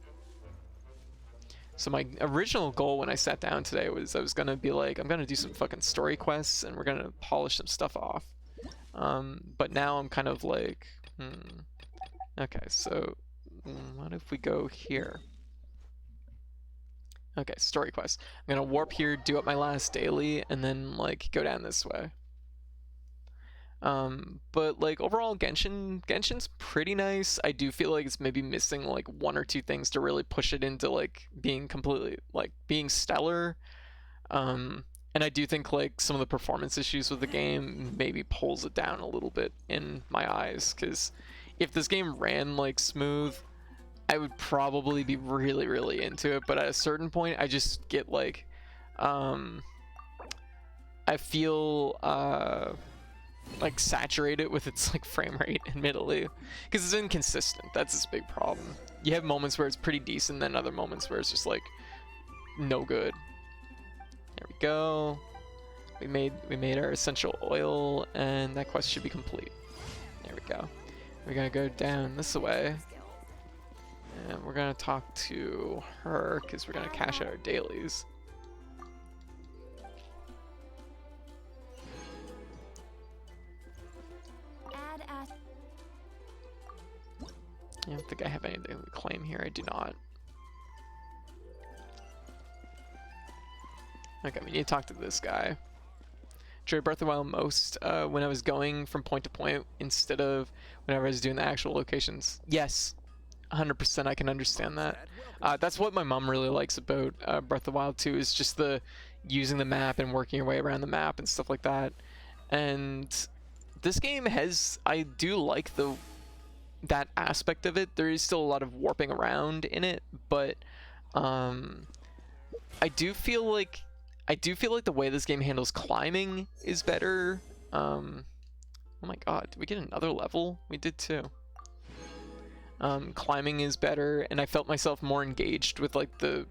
So my original goal when I sat down today was I was gonna be like, I'm gonna do some fucking story quests and we're gonna polish some stuff off. But now I'm kind of like, okay, so what if we go here? Okay, story quest. I'm gonna warp here, do up my last daily, and then like go down this way. But like overall Genshin's pretty nice. I do feel like it's maybe missing like one or two things to really push it into like being completely like being stellar. And I do think like some of the performance issues with the game maybe pulls it down a little bit in my eyes, because if this game ran like smooth, I would probably be really, really into it, but at a certain point, I just get like, I feel like saturated with its like frame rate, admittedly, because it's inconsistent. That's its big problem. You have moments where it's pretty decent, then other moments where it's just like no good. There we go. We made our essential oil, and that quest should be complete. There we go. We're gonna go down this way, and we're gonna talk to her because we're gonna cash out our dailies. I don't think I have anything to claim here. I do not. Okay, we need to talk to this guy. Enjoyed Breath of the Wild most when I was going from point to point instead of whenever I was doing the actual locations. Yes, 100% I can understand that. That's what my mom really likes about Breath of the Wild 2, is just the using the map and working your way around the map and stuff like that. And this game has, I do like that aspect of it. There is still a lot of warping around in it, but I do feel like the way this game handles climbing is better. Oh my god, did we get another level? We did too. Climbing is better, and I felt myself more engaged with like the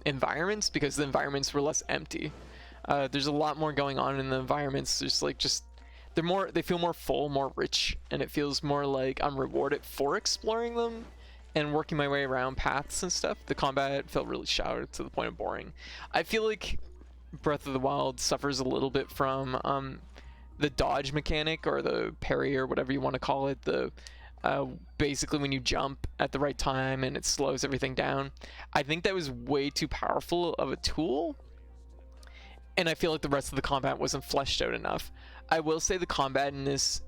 environments, because the environments were less empty. There's a lot more going on in the environments. There's like they feel more full, more rich, and it feels more like I'm rewarded for exploring them and working my way around paths and stuff. The combat felt really shallow to the point of boring. I feel like Breath of the Wild suffers a little bit from the dodge mechanic, or the parry, or whatever you want to call it. The basically when you jump at the right time and it slows everything down. I think that was way too powerful of a tool, and I feel like the rest of the combat wasn't fleshed out enough. I will say the combat in this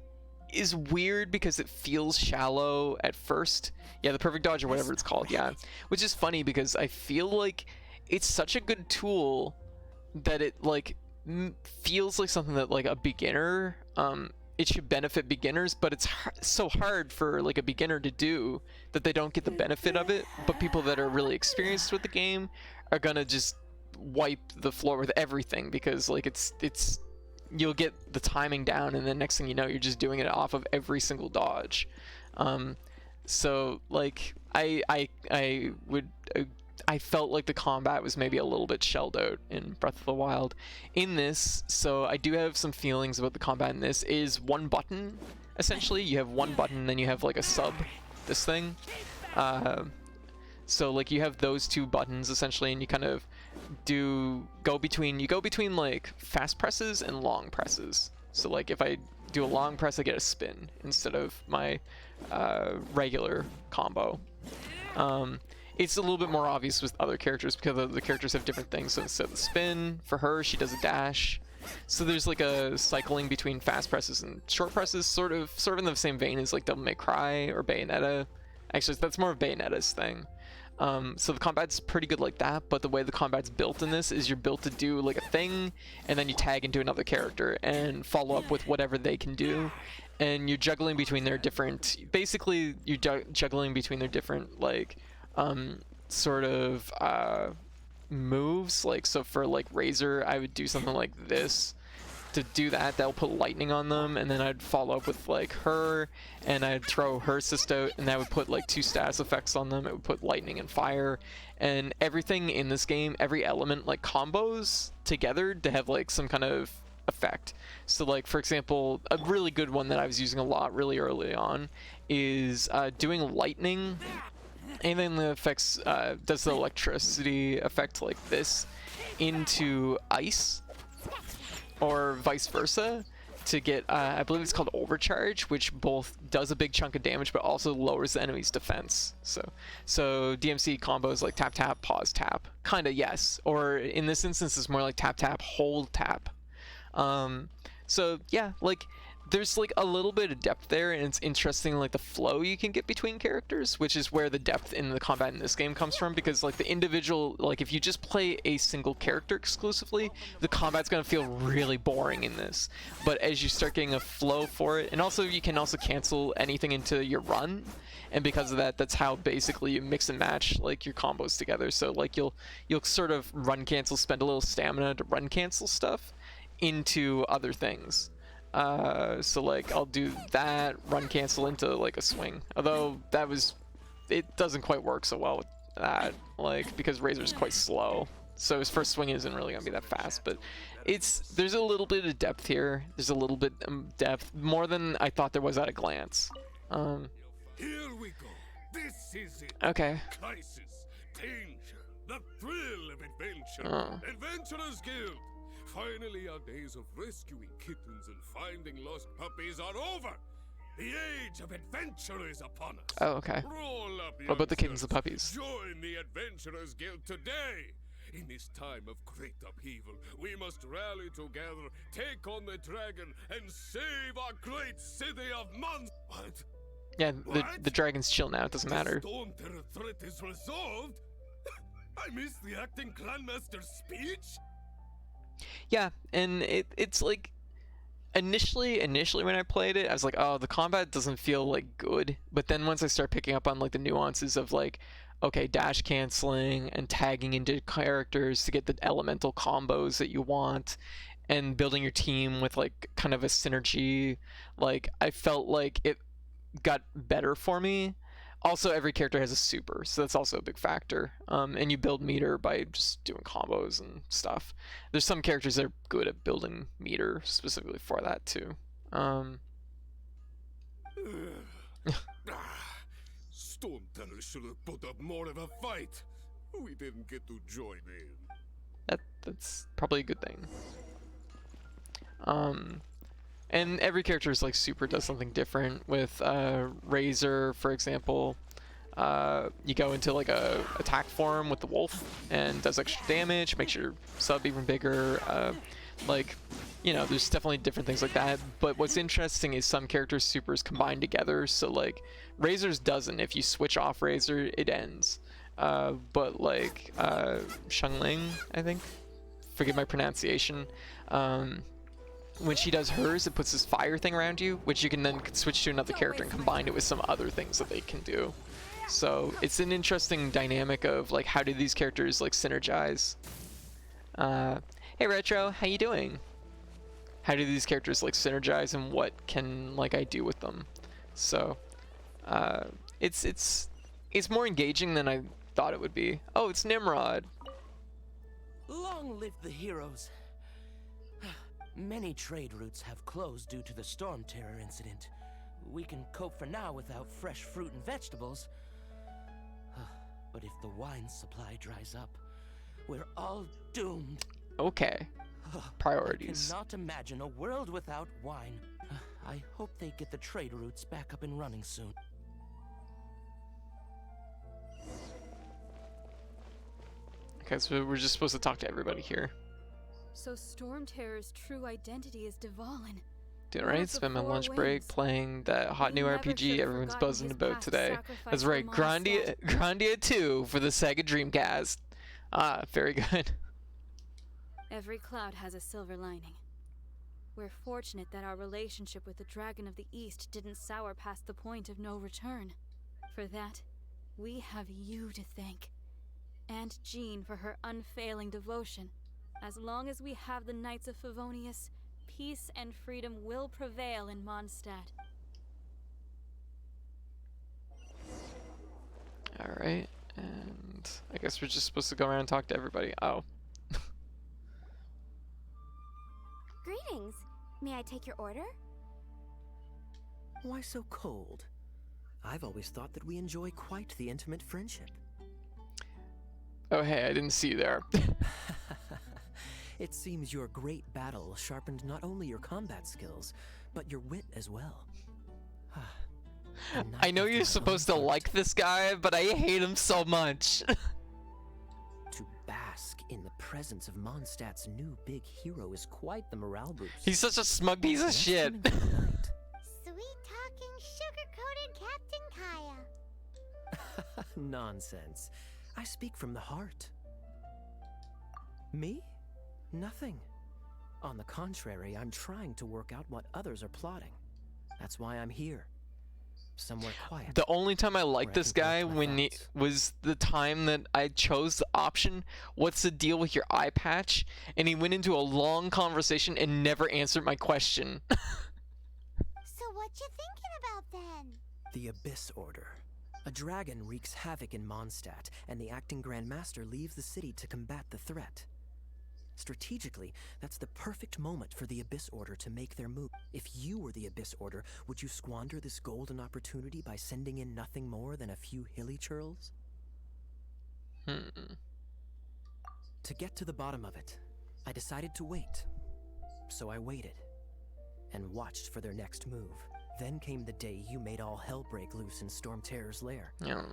is weird because it feels shallow at first. Yeah, the perfect dodge, or whatever it's called, yeah. Which is funny because I feel like it's such a good tool that it like feels like something that like a beginner, it should benefit beginners, but it's so hard for like a beginner to do that they don't get the benefit of it. But people that are really experienced with the game are gonna just wipe the floor with everything, because like it's you'll get the timing down, and then next thing you know, you're just doing it off of every single dodge. So like I felt like the combat was maybe a little bit shelled out in Breath of the Wild. In this, so I do have some feelings about the combat in this. Is one button, essentially. You have one button, then you have like a sub, this thing. So like you have those two buttons essentially, and you kind of go between like fast presses and long presses. So like if I do a long press, I get a spin instead of my regular combo. It's a little bit more obvious with other characters because the characters have different things. So instead of the spin, for her, she does a dash. So there's like a cycling between fast presses and short presses, sort of in the same vein as like Devil May Cry or Bayonetta. Actually, that's more of Bayonetta's thing. So the combat's pretty good like that, but the way the combat's built in this is you're built to do like a thing, and then you tag into another character and follow up with whatever they can do, and you're juggling between their different, basically you're juggling between their different like sort of moves. Like, so for like Razor, I would do something like this. To do that, that'll put lightning on them, and then I'd follow up with like her, and I'd throw her assist out, and that would put like 2 status effects on them. It would put lightning and fire, and everything in this game, every element like combos together to have like some kind of effect. So like, for example, a really good one that I was using a lot really early on is doing lightning. Anything that affects does the electricity effect like this into ice, or vice versa, to get I believe it's called overcharge, which both does a big chunk of damage but also lowers the enemy's defense. So DMC combos like tap tap, pause tap, kind of, yes, or in this instance it's more like tap tap, hold tap. So yeah, like there's like a little bit of depth there, and it's interesting like the flow you can get between characters, which is where the depth in the combat in this game comes from, because like the individual, like if you just play a single character exclusively, the combat's gonna feel really boring in this. But as you start getting a flow for it, and also you can also cancel anything into your run, and because of that, that's how basically you mix and match like your combos together. So like you'll sort of run cancel, spend a little stamina to run cancel stuff into other things. So like I'll do that, run cancel into like a swing. Although it doesn't quite work so well with that, like because Razor's quite slow. So his first swing isn't really gonna be that fast, but there's a little bit of depth here. There's a little bit of depth, more than I thought there was at a glance. Here we go. This is it. Okay. Crisis, danger, the thrill of adventure. Oh. Adventurers Guild. Finally, our days of rescuing kittens and finding lost puppies are over. The age of adventure is upon us. Oh, okay. Roll up, What about the kittens and youngsters. puppies? Join the Adventurers Guild today. In this time of great upheaval, we must rally together, take on the dragon, and save our great city of Mons. What? Yeah, What? the dragon's chill now. It doesn't matter. The Storm Terror threat is resolved. I missed the acting clanmaster's speech. Yeah, and it's like initially when I played it, I was like, oh, the combat doesn't feel like good. But then once I start picking up on like the nuances of like, okay, dash canceling and tagging into characters to get the elemental combos that you want, and building your team with like kind of a synergy, like I felt like it got better for me. Also, every character has a super, so that's also a big factor. And you build meter by just doing combos and stuff. There's some characters that are good at building meter specifically for that too. Storm Terror should have put up more of a fight. We didn't get to join in. That's probably a good thing. And every character's like super does something different. With Razor, for example, you go into like a attack form with the wolf and does extra damage, makes your sub even bigger. Like, you know, there's definitely different things like that. But what's interesting is some characters' supers combine together. So like Razor's doesn't. If you switch off Razor, it ends. But like Xiangling, I think, forgive my pronunciation. When she does hers, it puts this fire thing around you, which you can then switch to another character and combine it with some other things that they can do. So it's an interesting dynamic of like, how do these characters like synergize? Hey Retro, how you doing? How do these characters like synergize, and what can like I do with them? So it's more engaging than I thought it would be. Oh, it's Nimrod. Long live the heroes. Many trade routes have closed due to the Storm Terror incident. We can cope for now without fresh fruit and vegetables. But if the wine supply dries up, we're all doomed. Okay. Priorities. I cannot imagine a world without wine. I hope they get the trade routes back up and running soon. Okay, so we're just supposed to talk to everybody here. So Storm Terror's true identity is Dvalin. Doing One right? of the Spend my 4 lunch break winds. playing that hot He new never RPG should've everyone's forgotten buzzing his about past today. sacrifice That's for right, Mondstadt. Grandia 2 for the Sega Dreamcast. Ah, very good. Every cloud has a silver lining. We're fortunate that our relationship with the Dragon of the East didn't sour past the point of no return. For that, we have you to thank. And Jean for her unfailing devotion. As long as we have the Knights of Favonius, peace and freedom will prevail in Mondstadt. Alright, and I guess we're just supposed to go around and talk to everybody. Oh. Greetings. May I take your order? Why so cold? I've always thought that we enjoy quite the intimate friendship. Oh hey, I didn't see you there. It seems your great battle sharpened not only your combat skills, but your wit as well. I know you're supposed to like this guy, but I hate him so much. To bask in the presence of Mondstadt's new big hero is quite the morale boost. He's such a smug piece of That's shit. coming from the night. Sweet-talking, sugar-coated Captain Kaya. Nonsense. I speak from the heart. Me? Nothing. On the contrary, I'm trying to work out what others are plotting. That's why I'm here. Somewhere quiet. The only time I where liked I this can guy collect my when he thoughts. was the time that I chose the option, what's the deal with your eye patch? And he went into a long conversation and never answered my question. So what you thinking about then? The Abyss Order. A dragon wreaks havoc in Mondstadt, and the acting Grand Master leaves the city to combat the threat. Strategically, that's the perfect moment for the Abyss Order to make their move. If you were the Abyss Order, would you squander this golden opportunity by sending in nothing more than a few hilly churls? To get to the bottom of it, I decided to wait. So I waited, and watched for their next move. Then came the day you made all hell break loose in Storm Terror's lair. Yeah.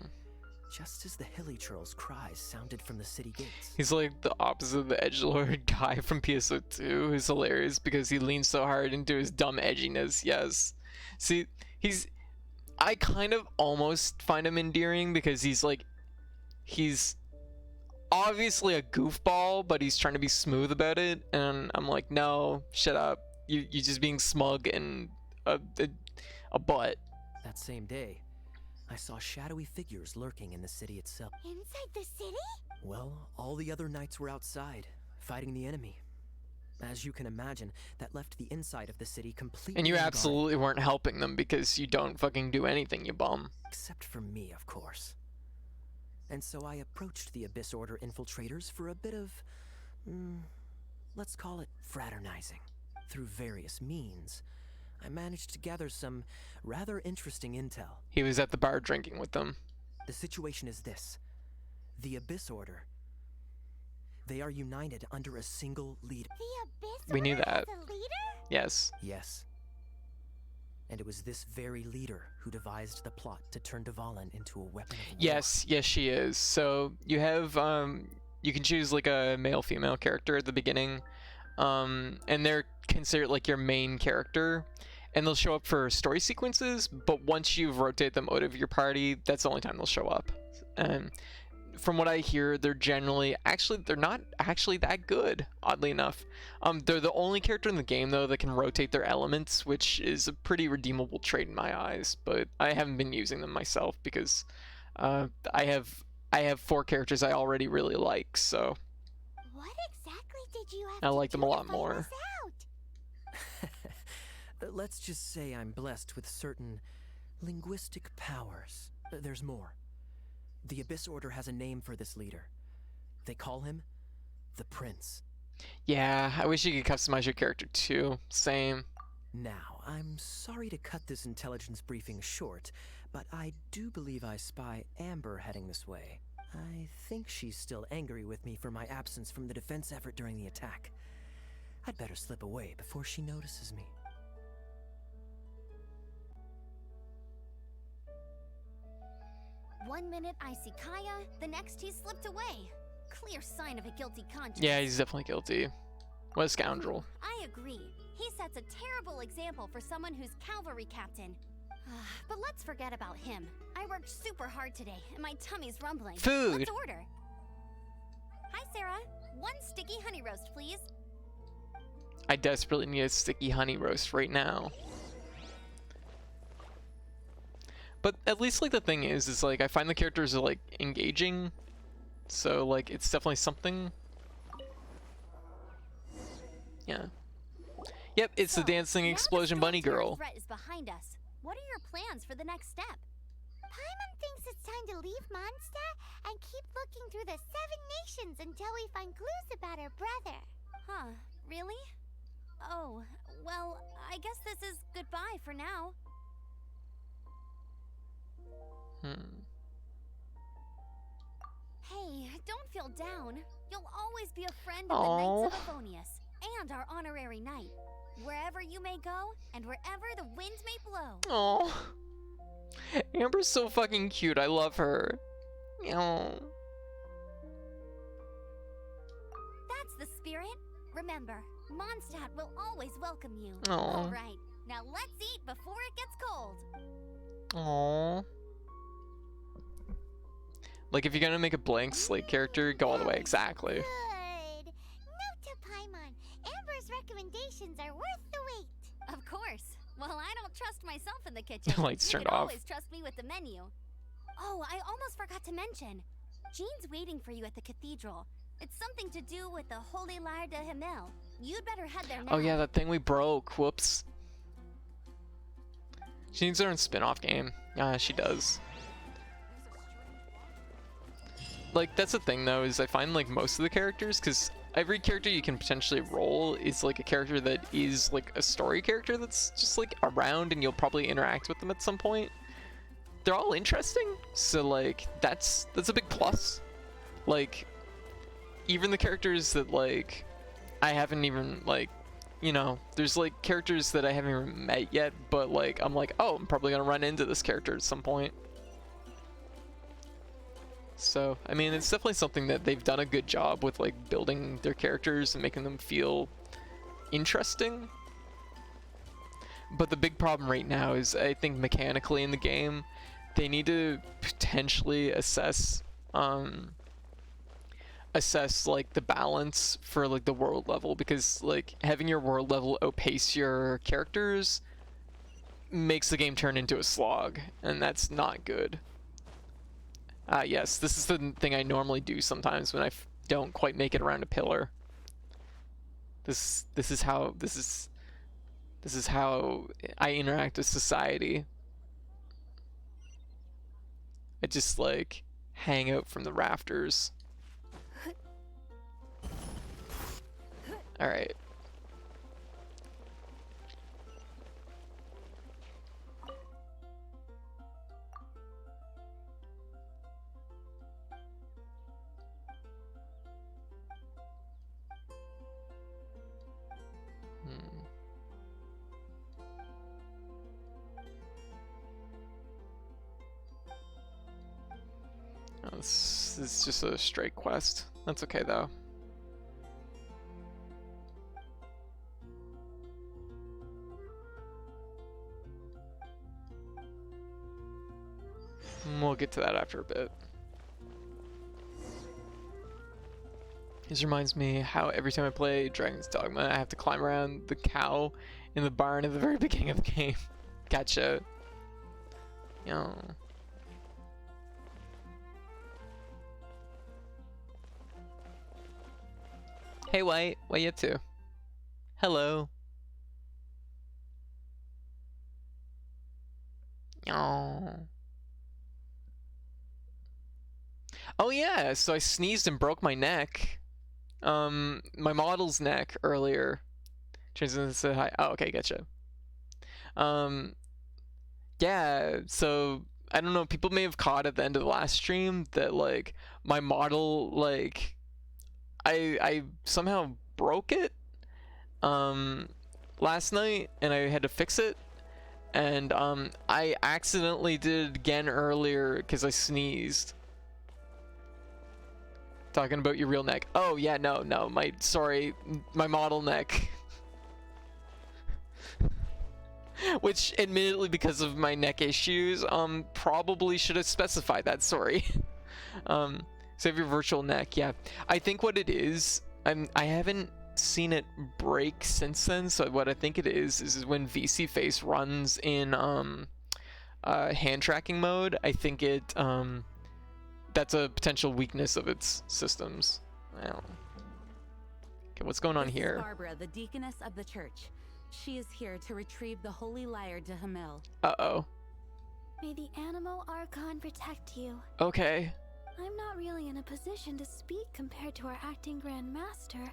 Just as the hilly churls' cries sounded from the city gates. He's like the opposite of the edgelord guy from PSO2, who's hilarious because he leans so hard into his dumb edginess. Yes. See, I kind of almost find him endearing because he's obviously a goofball, but he's trying to be smooth about it, and I'm like, no, shut up. You're just being smug and a butt. That same day, I saw shadowy figures lurking in the city itself. Inside the city? Well, all the other knights were outside, fighting the enemy. As you can imagine, that left the inside of the city completely And you unguarded. absolutely weren't helping them because you don't fucking do anything, you bum. Except for me, of course. And so I approached the Abyss Order infiltrators for a bit of, let's call it fraternizing. Through various means, I managed to gather some rather interesting intel. He was at the bar drinking with them. The situation is this. The Abyss Order. They are united under a single leader. The Abyss We knew Order that. has a leader? Yes. Yes. And it was this very leader who devised the plot to turn Dvalin into a weapon of war. Yes, she is. So you have you can choose like a male female character at the beginning. And they're considered like your main character. And they'll show up for story sequences, but once you've rotated them out of your party, that's the only time they'll show up. And from what I hear, they're not actually that good, oddly enough. They're the only character in the game though that can rotate their elements, which is a pretty redeemable trait in my eyes, but I haven't been using them myself because I have 4 characters I already really like, so What exactly did you have I to like them do a to lot find more. us out? Let's just say I'm blessed with certain linguistic powers. There's more. The Abyss Order has a name for this leader. They call him the Prince. Yeah, I wish you could customize your character too. Same. Now, I'm sorry to cut this intelligence briefing short, but I do believe I spy Amber heading this way. I think she's still angry with me for my absence from the defense effort during the attack. I'd better slip away before she notices me. 1 minute I see Kaya, the next he slipped away. Clear sign of a guilty conscience. Yeah, he's definitely guilty. What a scoundrel. I agree. He sets a terrible example for someone who's cavalry captain. But let's forget about him. I worked super hard today, and my tummy's rumbling. Food. Let's order. Hi, Sarah. 1 sticky honey roast, please. I desperately need a sticky honey roast right now. But at least like the thing is like I find the characters are like engaging, so like it's definitely something. Yeah. Yep, it's the dancing now the explosion bunny Storm Terror girl. threat is behind us. What are your plans for the next step? Paimon thinks it's time to leave Mondstadt and keep looking through the 7 nations until we find clues about her brother. Huh, really? Oh, well, I guess this is goodbye for now. Hey, don't feel down. You'll always be a friend of the Knights of Avonius and our honorary knight. Wherever you may go and wherever the wind may blow. Oh, Amber's so fucking cute. I love her. Oh. Remember, Mondstadt will always welcome you. Aw. All right, now let's eat before it gets cold. Aww. Like, if you're gonna make a blank slate character, go all the way. Exactly. Good. Note to Paimon, Amber's recommendations are worth the wait. Of course. Well, I don't trust myself in the kitchen. Lights You turned can off. always trust me with the menu. Oh, I almost forgot to mention. Jean's waiting for you at the cathedral. It's something to do with the Holy Lyre de Himmel. You'd better head there now. Oh yeah, that thing we broke. Whoops. She needs her own spin-off game. Yeah, she does. Like, that's the thing though, is I find like most of the characters, because every character you can potentially roll is like a character that is like a story character that's just like around and you'll probably interact with them at some point. They're all interesting, so like that's a big plus. Like, even the characters that like I haven't even like, you know, there's like characters that I haven't even met yet, but like I'm like, oh, I'm probably gonna run into this character at some point. So I mean, it's definitely something that they've done a good job with, like building their characters and making them feel interesting. But the big problem right now is, I think mechanically in the game, they need to potentially assess like the balance for like the world level, because like having your world level outpace your characters makes the game turn into a slog, and that's not good. Yes, this is the thing I normally do sometimes when I don't quite make it around a pillar. This is how I interact with society. I just like hang out from the rafters. All right. Oh, this is just a straight quest. That's okay though. We'll get to that after a bit. This reminds me how every time I play Dragon's Dogma, I have to climb around the cow in the barn at the very beginning of the game. Gotcha. Yo. Hey White, what you up to? Hello. Oh. Oh yeah, so I sneezed and broke my neck. My model's neck earlier. Tristan said hi. Oh, okay, gotcha. Yeah, so I don't know, people may have caught at the end of the last stream that like my model, like I somehow broke it last night and I had to fix it, and I accidentally did it again earlier because I sneezed. Talking about your real neck. Oh yeah, no, sorry, my model neck. Which, admittedly, because of my neck issues, probably should have specified that, sorry. Save your virtual neck, yeah. I think what it is, I haven't seen it break since then, so what I think it is when VC Face runs in hand tracking mode, I think it, that's a potential weakness of its systems. I don't know. Okay, what's going on This here? is Barbara, the deaconess of the church. She is here to retrieve the Holy Lyre de Himmel. Uh-oh. May the Animo Archon protect you. Okay. I'm not really in a position to speak compared to our acting Grand Master,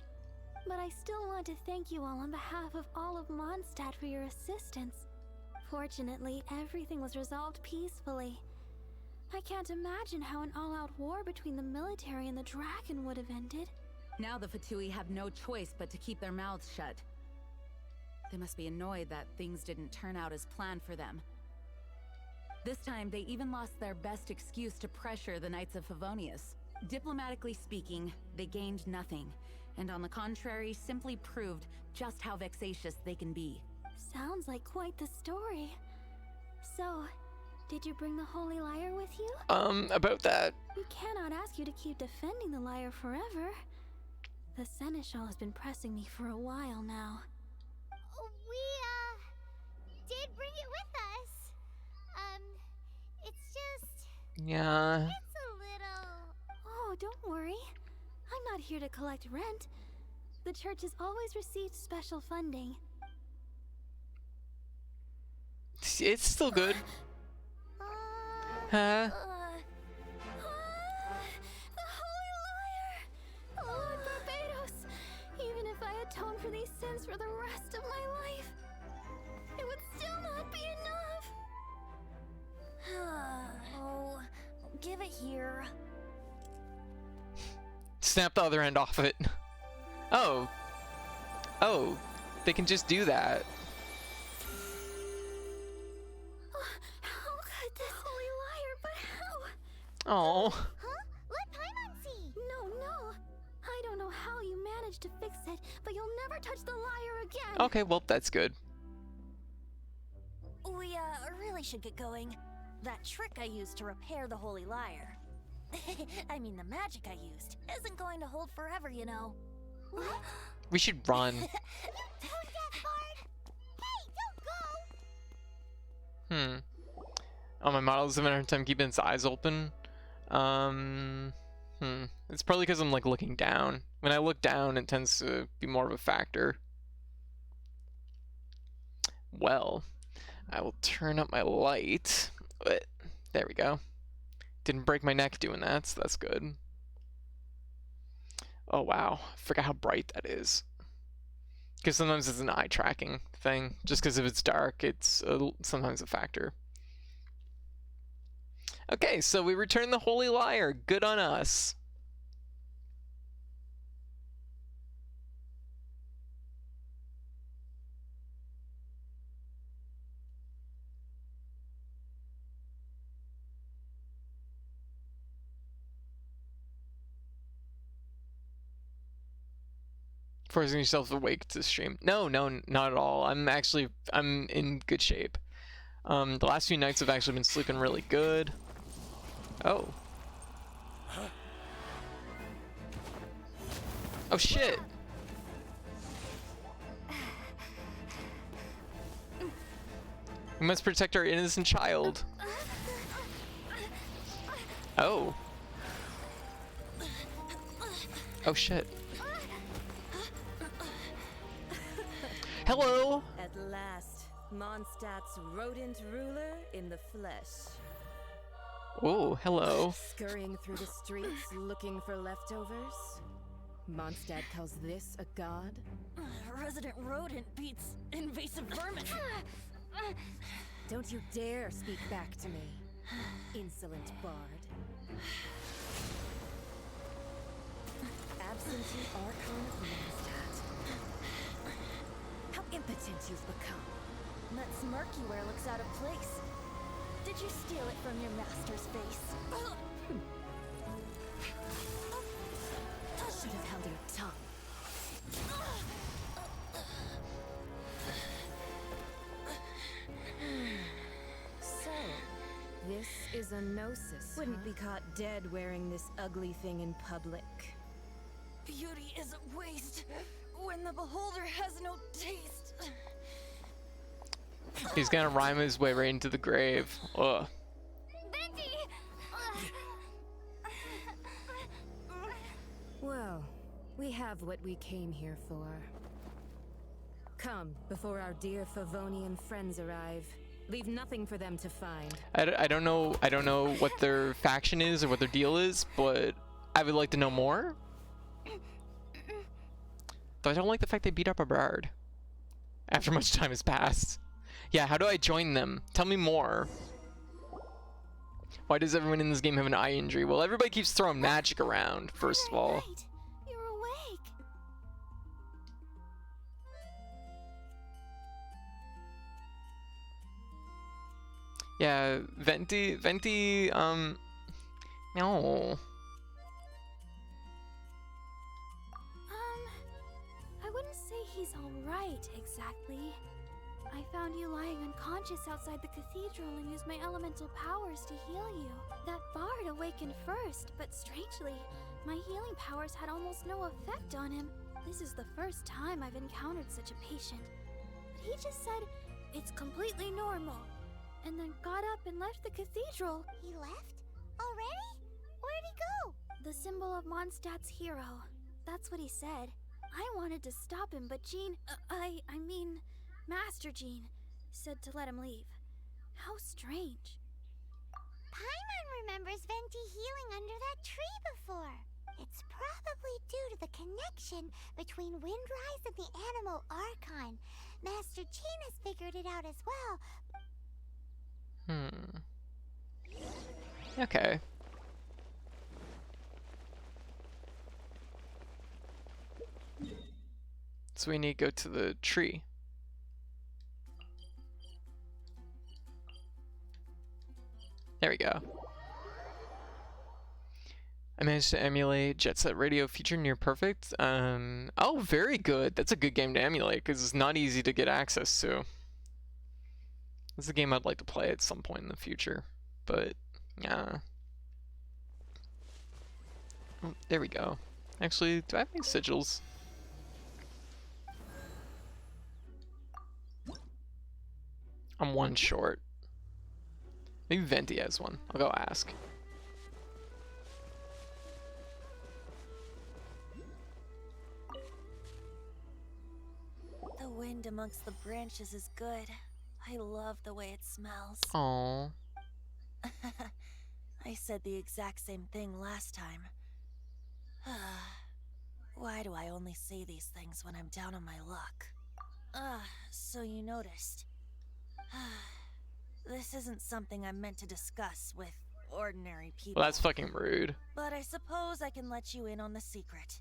but I still want to thank you all on behalf of all of Mondstadt for your assistance. Fortunately, everything was resolved peacefully. I can't imagine how an all-out war between the military and the dragon would have ended. Now the Fatui have no choice but to keep their mouths shut. They must be annoyed that things didn't turn out as planned for them. This time, they even lost their best excuse to pressure the Knights of Favonius. Diplomatically speaking, they gained nothing, and on the contrary, simply proved just how vexatious they can be. Sounds like quite the story. So, did you bring the Holy Lyre with you? About that. We cannot ask you to keep defending the lyre forever. The Seneschal has been pressing me for a while now. We, did bring it with us. It's just... Yeah. It's a little... Oh, don't worry. I'm not here to collect rent. The church has always received special funding. It's still good. Huh? The Holy Lyre! Lord Barbados! Even if I atone for these sins for the rest of my life, it would still not be enough. Oh, give it here. Snap the other end off it. Oh. Oh. They can just do that. How could this Holy Lyre, but how? Oh. Huh? Let Paimon see. No. I don't know how you managed to fix it, but you'll never touch the lyre again. Okay, well, that's good. We, really should get going. That trick I used to repair the Holy Lyre. I mean, the magic I used isn't going to hold forever, you know. What? We should run. You don't get bored. Hey, don't go. Oh, my model's having a hard time keeping its eyes open. It's probably because I'm, like, looking down. When I look down, it tends to be more of a factor. Well, I will turn up my light. But there we go. Didn't break my neck doing that, so that's good. Oh, wow. I forgot how bright that is. Because sometimes it's an eye tracking thing. Just because if it's dark, it's sometimes a factor. Okay, so we return the Holy Lyre. Good on us. Forcing yourself awake to stream. No, not at all. I'm in good shape. The last few nights I've actually been sleeping really good. Oh. Oh shit. We must protect our innocent child. Oh. Oh shit. Hello. At last, Mondstadt's rodent ruler in the flesh. Oh, hello. Scurrying through the streets looking for leftovers? Mondstadt calls this a god? Resident rodent beats invasive vermin. Don't you dare speak back to me, insolent bard. Absentee Archon of Mondstadt. How impotent you've become. That smirky-ware looks out of place. Did you steal it from your master's face? Should have held your tongue. So, this is a gnosis. Wouldn't be caught dead wearing this ugly thing in public. Beauty is a waste when the beholder has no taste. He's gonna rhyme his way right into the grave. Ugh. Venti! Well, we have what we came here for. Come, before our dear Favonian friends arrive. Leave nothing for them to find. I don't know what their faction is or what their deal is, but I would like to know more. Though I don't like the fact they beat up a bard after much time has passed. Yeah, how do I join them? Tell me more. Why does everyone in this game have an eye injury? Well, everybody keeps throwing magic around, first of all. Right. You're awake. Yeah, Venti, no. All right, exactly. I found you lying unconscious outside the cathedral and used my elemental powers to heal you. That bard awakened first, but strangely, my healing powers had almost no effect on him. This is the first time I've encountered such a patient. But he just said, it's completely normal, and then got up and left the cathedral. He left? Already? Where'd he go? The symbol of Mondstadt's hero. That's what he said. I wanted to stop him, but Jean, I mean, Master Jean, said to let him leave. How strange. Paimon remembers Venti healing under that tree before. It's probably due to the connection between Windrise and the Animal Archon. Master Jean has figured it out as well. Okay. So we need to go to the tree. There we go. I managed to emulate Jet Set Radio feature near perfect. Oh, very good. That's a good game to emulate because it's not easy to get access to. This is a game I'd like to play at some point in the future, but yeah. Oh, there we go. Actually, do I have any sigils? I'm one short. Maybe Venti has one. I'll go ask. The wind amongst the branches is good. I love the way it smells. Aww. I said the exact same thing last time. Why do I only say these things when I'm down on my luck? So you noticed. This isn't something I'm meant to discuss with ordinary people. Well, that's fucking rude. But I suppose I can let you in on the secret.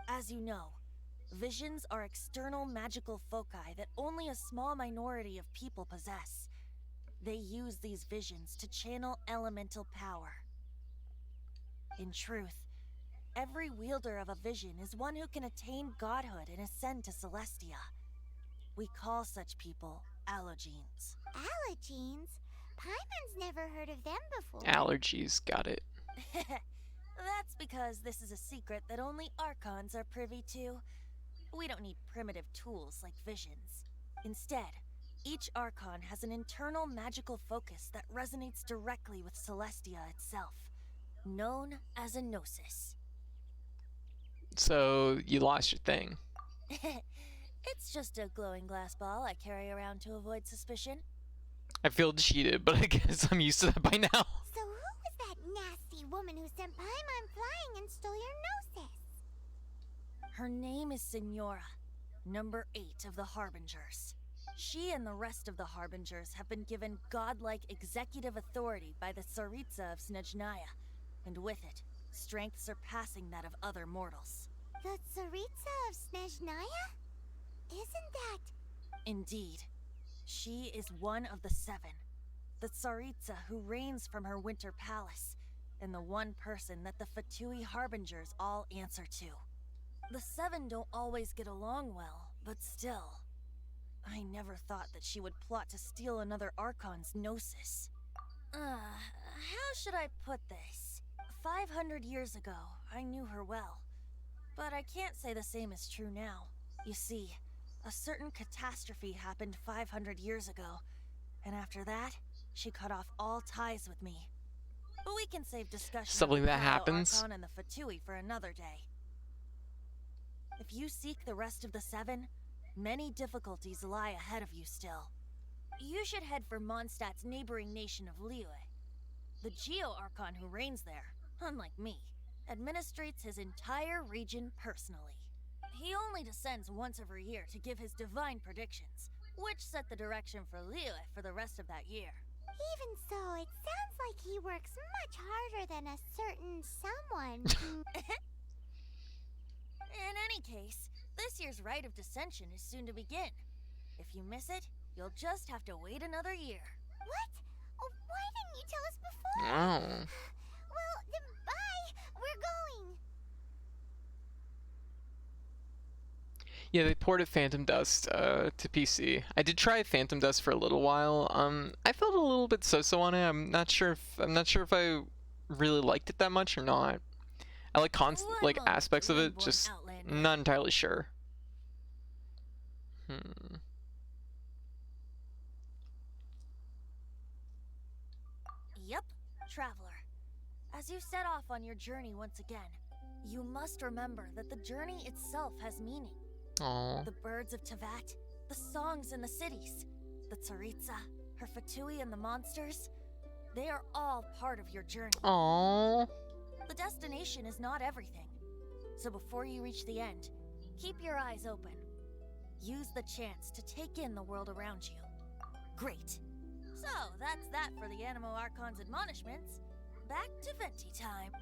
As you know, visions are external magical foci that only a small minority of people possess. They use these visions to channel elemental power. In truth, every wielder of a vision is one who can attain godhood and ascend to Celestia. We call such people Allogenes. Allogenes? Paimon's never heard of them before. Allergies, got it. That's because this is a secret that only Archons are privy to. We don't need primitive tools like visions. Instead, each Archon has an internal magical focus that resonates directly with Celestia itself, known as a gnosis. So, you lost your thing. It's just a glowing glass ball I carry around to avoid suspicion. I feel cheated, but I guess I'm used to that by now. So who was that nasty woman who sent Paimon flying and stole your gnosis? Her name is Signora, number 8 of the Harbingers. She and the rest of the Harbingers have been given godlike executive authority by the Tsaritsa of Snezhnaya, and with it, strength surpassing that of other mortals. The Tsaritsa of Snezhnaya? Isn't that... Indeed. She is one of the 7, the Tsaritsa who reigns from her winter palace, and the one person that the Fatui Harbingers all answer to. The 7 don't always get along well, but still. I never thought that she would plot to steal another Archon's gnosis. How should I put this? 500 years ago, I knew her well. But I can't say the same is true now. You see, a certain catastrophe happened 500 years ago, and after that, she cut off all ties with me. But we can save discussion Stuff like of the that Cryo happens. Archon and the Fatui for another day. If you seek the rest of the 7, many difficulties lie ahead of you still. You should head for Mondstadt's neighboring nation of Liyue. The Geo-Archon who reigns there, unlike me, administrates his entire region personally. He only descends once every year to give his divine predictions, which set the direction for Liyue for the rest of that year. Even so, it sounds like he works much harder than a certain someone who... In any case, this year's Rite of Dissension is soon to begin. If you miss it, you'll just have to wait another year. What? Oh, why didn't you tell us before? Oh. Well, then bye. We're going. Yeah, they ported Phantom Dust to PC. I did try Phantom Dust for a little while. I felt a little bit so-so on it. I'm not sure if I really liked it that much or not. I like One like moment, aspects of it, Windborn just Outlander. not entirely sure. Yep, traveler. As you set off on your journey once again, you must remember that the journey itself has meaning. Aww. The birds of Tevat, the songs in the cities, the Tsaritsa, her Fatui and the monsters, they are all part of your journey. Aww. The destination is not everything. So before you reach the end, keep your eyes open. Use the chance to take in the world around you. Great. So, that's that for the Animo Archon's admonishments. Back to Venti time.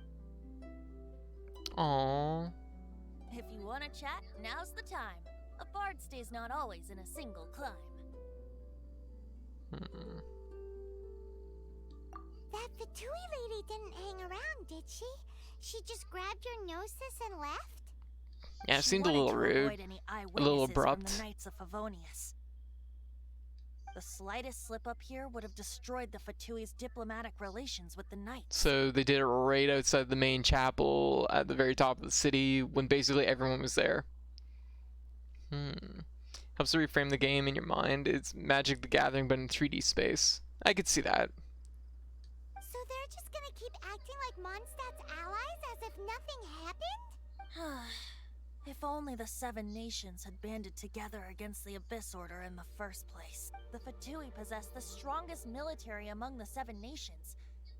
Aww. If you want to chat, now's the time. A bard stays not always in a single climb. That Fatui lady didn't hang around, did she? She just grabbed your gnosis and left? Yeah, it She seemed a wanted little to rude. avoid any A little eyewitnesses abrupt. From the Knights of Favonius. The slightest slip up here would have destroyed the Fatui's diplomatic relations with the Knights. So they did it right outside the main chapel at the very top of the city when basically everyone was there. Helps to reframe the game in your mind. It's Magic the Gathering but in 3D space. I could see that. So they're just gonna keep acting like Mondstadt's allies as if nothing happened? If only the Seven Nations had banded together against the Abyss Order in the first place. The Fatui possess the strongest military among the Seven Nations,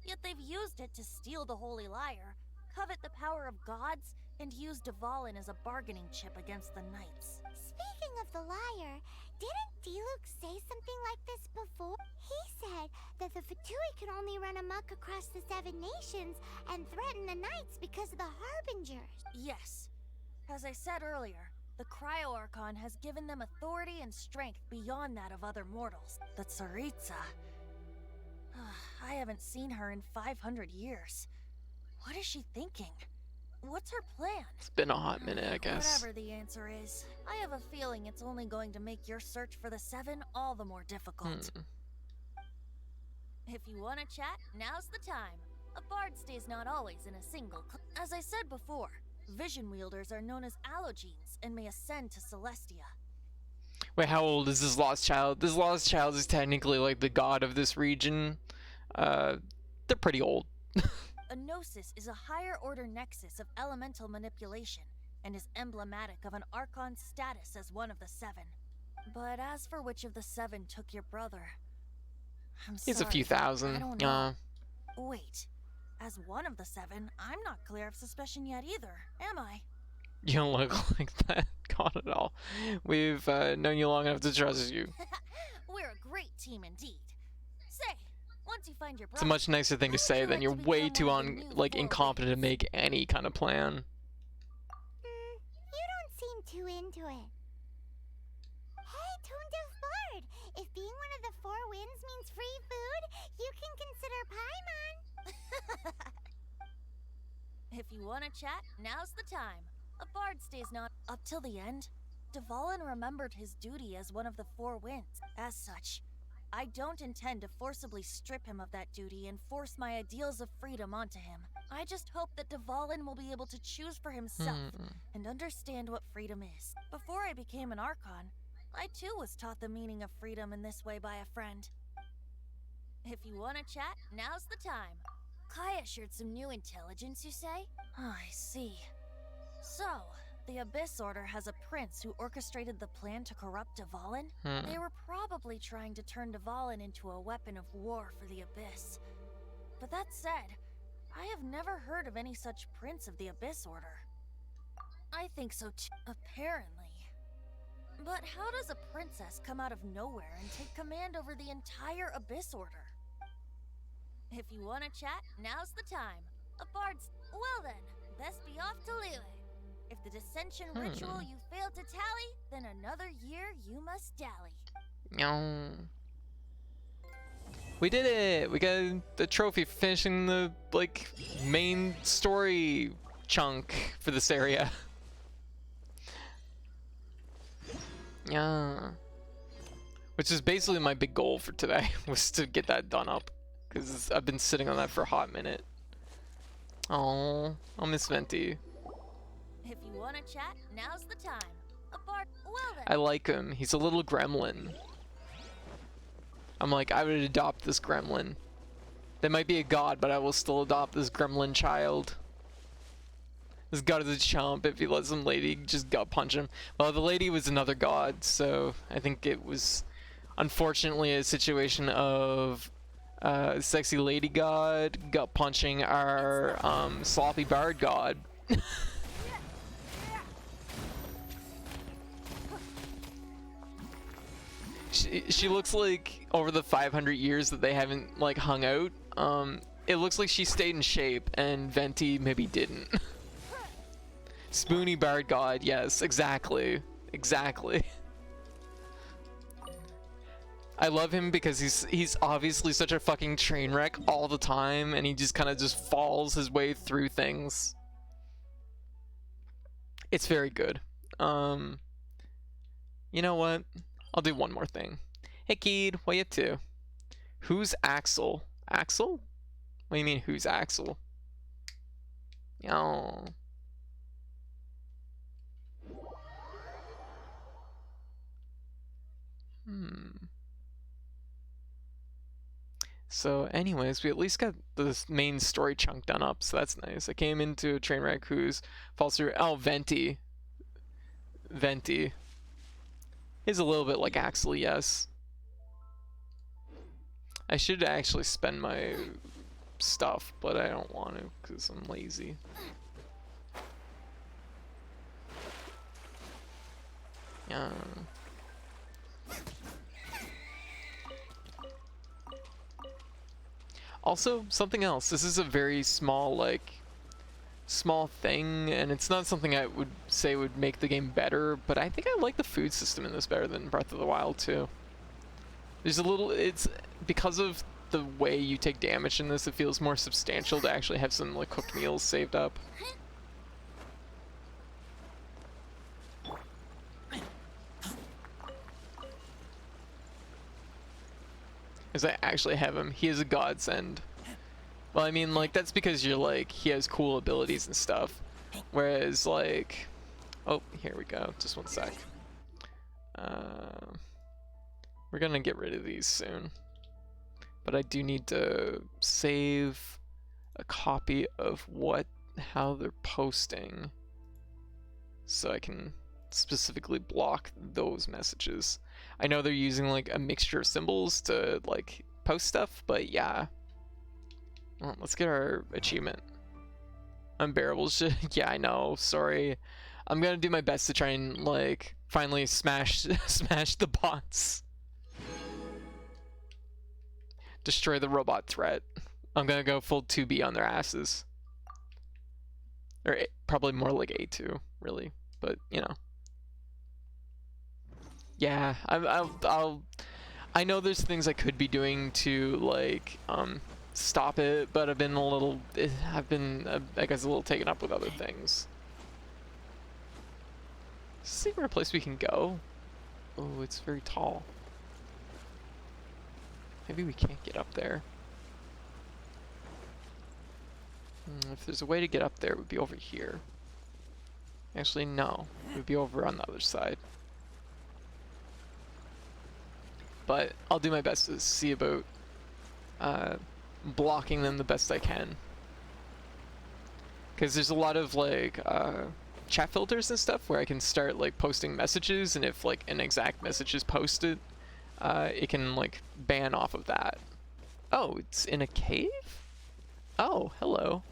yet they've used it to steal the Holy Lyre, covet the power of gods, and use Dvalin as a bargaining chip against the Knights. Speaking of the lyre, didn't Diluc say something like this before? He said that the Fatui could only run amok across the Seven Nations and threaten the Knights because of the Harbingers. Yes. As I said earlier, the Cryo-Archon has given them authority and strength beyond that of other mortals. The Tsaritsa... I haven't seen her in 500 years. What is she thinking? What's her plan? It's been a hot minute, I guess. Whatever the answer is, I have a feeling it's only going to make your search for the Seven all the more difficult. If you want to chat, now's the time. A bard stays not always in a single As I said before, vision wielders are known as allogenes and may ascend to Celestia. Wait, how old is this lost child? This lost child is technically like the god of this region. They're pretty old. A gnosis is a higher order nexus of elemental manipulation and is emblematic of an Archon's status as one of the Seven. But as for which of the Seven took your brother, I'm sorry, It's a few thousand. I don't know. Wait, as one of the Seven, I'm not clear of suspicion yet either, am I? You don't look like that god at all. We've known you long enough to trust you. We're a great team indeed. Say, once you find your brother, It's a much nicer thing to say than you're way too incompetent to make any kind of plan. You don't seem too into it. Hey, Tone Deaf Bard! If being one of the Four Winds means free food, you can consider Paimon. If you want to chat, now's the time. A bard stays not up till the end. Dvalin remembered his duty as one of the Four Winds. As such, I don't intend to forcibly strip him of that duty and force my ideals of freedom onto him. I just hope that Dvalin will be able to choose for himself and understand what freedom is. Before I became an Archon, I too was taught the meaning of freedom in this way by a friend. If you want to chat, now's the time. Kaya shared some new intelligence, you say? Oh, I see. So, the Abyss Order has a prince who orchestrated the plan to corrupt Dvalin? They were probably trying to turn Dvalin into a weapon of war for the Abyss. But that said, I have never heard of any such prince of the Abyss Order. I think so too, apparently. But how does a princess come out of nowhere and take command over the entire Abyss Order? If you want to chat, now's the time. A bard's... Well then, best be off to Liyue. If the dissension ritual you failed to tally, then another year you must dally. We did it! We got the trophy for finishing the, like, main story chunk for this area. Yeah. Which is basically my big goal for today, was to get that done up. Because I've been sitting on that for a hot minute. Oh, I'll miss Venti. If you want to chat, now's the time. Well then. I like him. He's a little gremlin. I'm like, I would adopt this gremlin. They might be a god, but I will still adopt this gremlin child. This god is a chump if he lets some lady just gut punch him. Well, the lady was another god, so I think it was unfortunately a situation of sexy lady god gut punching our sloppy bard god. She looks like over the 500 years that they haven't like hung out, it looks like she stayed in shape and Venti maybe didn't. Spoony bard god, yes, exactly. Exactly. I love him because he's obviously such a fucking train wreck all the time, and he just kind of just falls his way through things. It's very good. You know what? I'll do one more thing. Hey Keed, what you up to? Who's Axel? Axel? What do you mean, who's Axel? Oh. So anyways, we at least got the main story chunk done up, so that's nice. I came into a train wreck who's falls through. Oh, Venti. Venti. He's a little bit like Axel, yes. I should actually spend my stuff, but I don't want to because I'm lazy. Yeah. Also, something else. This is a very small, small thing, and it's not something I would say would make the game better, but I think I like the food system in this better than Breath of the Wild, too. There's a little, it's, because of the way you take damage in this, it feels more substantial to actually have some, like, cooked meals saved up. As I actually have him, he is a godsend. Well, I mean, like, that's because you're, like, he has cool abilities and stuff. Whereas, like, oh, here we go, just one sec. We're gonna get rid of these soon. But I do need to save a copy of how they're posting, so I can specifically block those messages. I know they're using like a mixture of symbols to like post stuff, but yeah. Well, let's get our achievement. Unbearable shit. Yeah, I know. Sorry. I'm gonna do my best to try and like finally smash the bots. Destroy the robot threat. I'm gonna go full 2B on their asses. Or probably more like A2, really. But you know. Yeah, I know there's things I could be doing to like stop it, but I've been I guess a little taken up with other things. Is there a place we can go? Oh, it's very tall. Maybe we can't get up there. If there's a way to get up there, it would be over here. Actually, no. It would be over on the other side. But I'll do my best to see about blocking them the best I can. Because there's a lot of like chat filters and stuff where I can start like posting messages, and if like an exact message is posted, it can like ban off of that. Oh, it's in a cave? Oh, hello.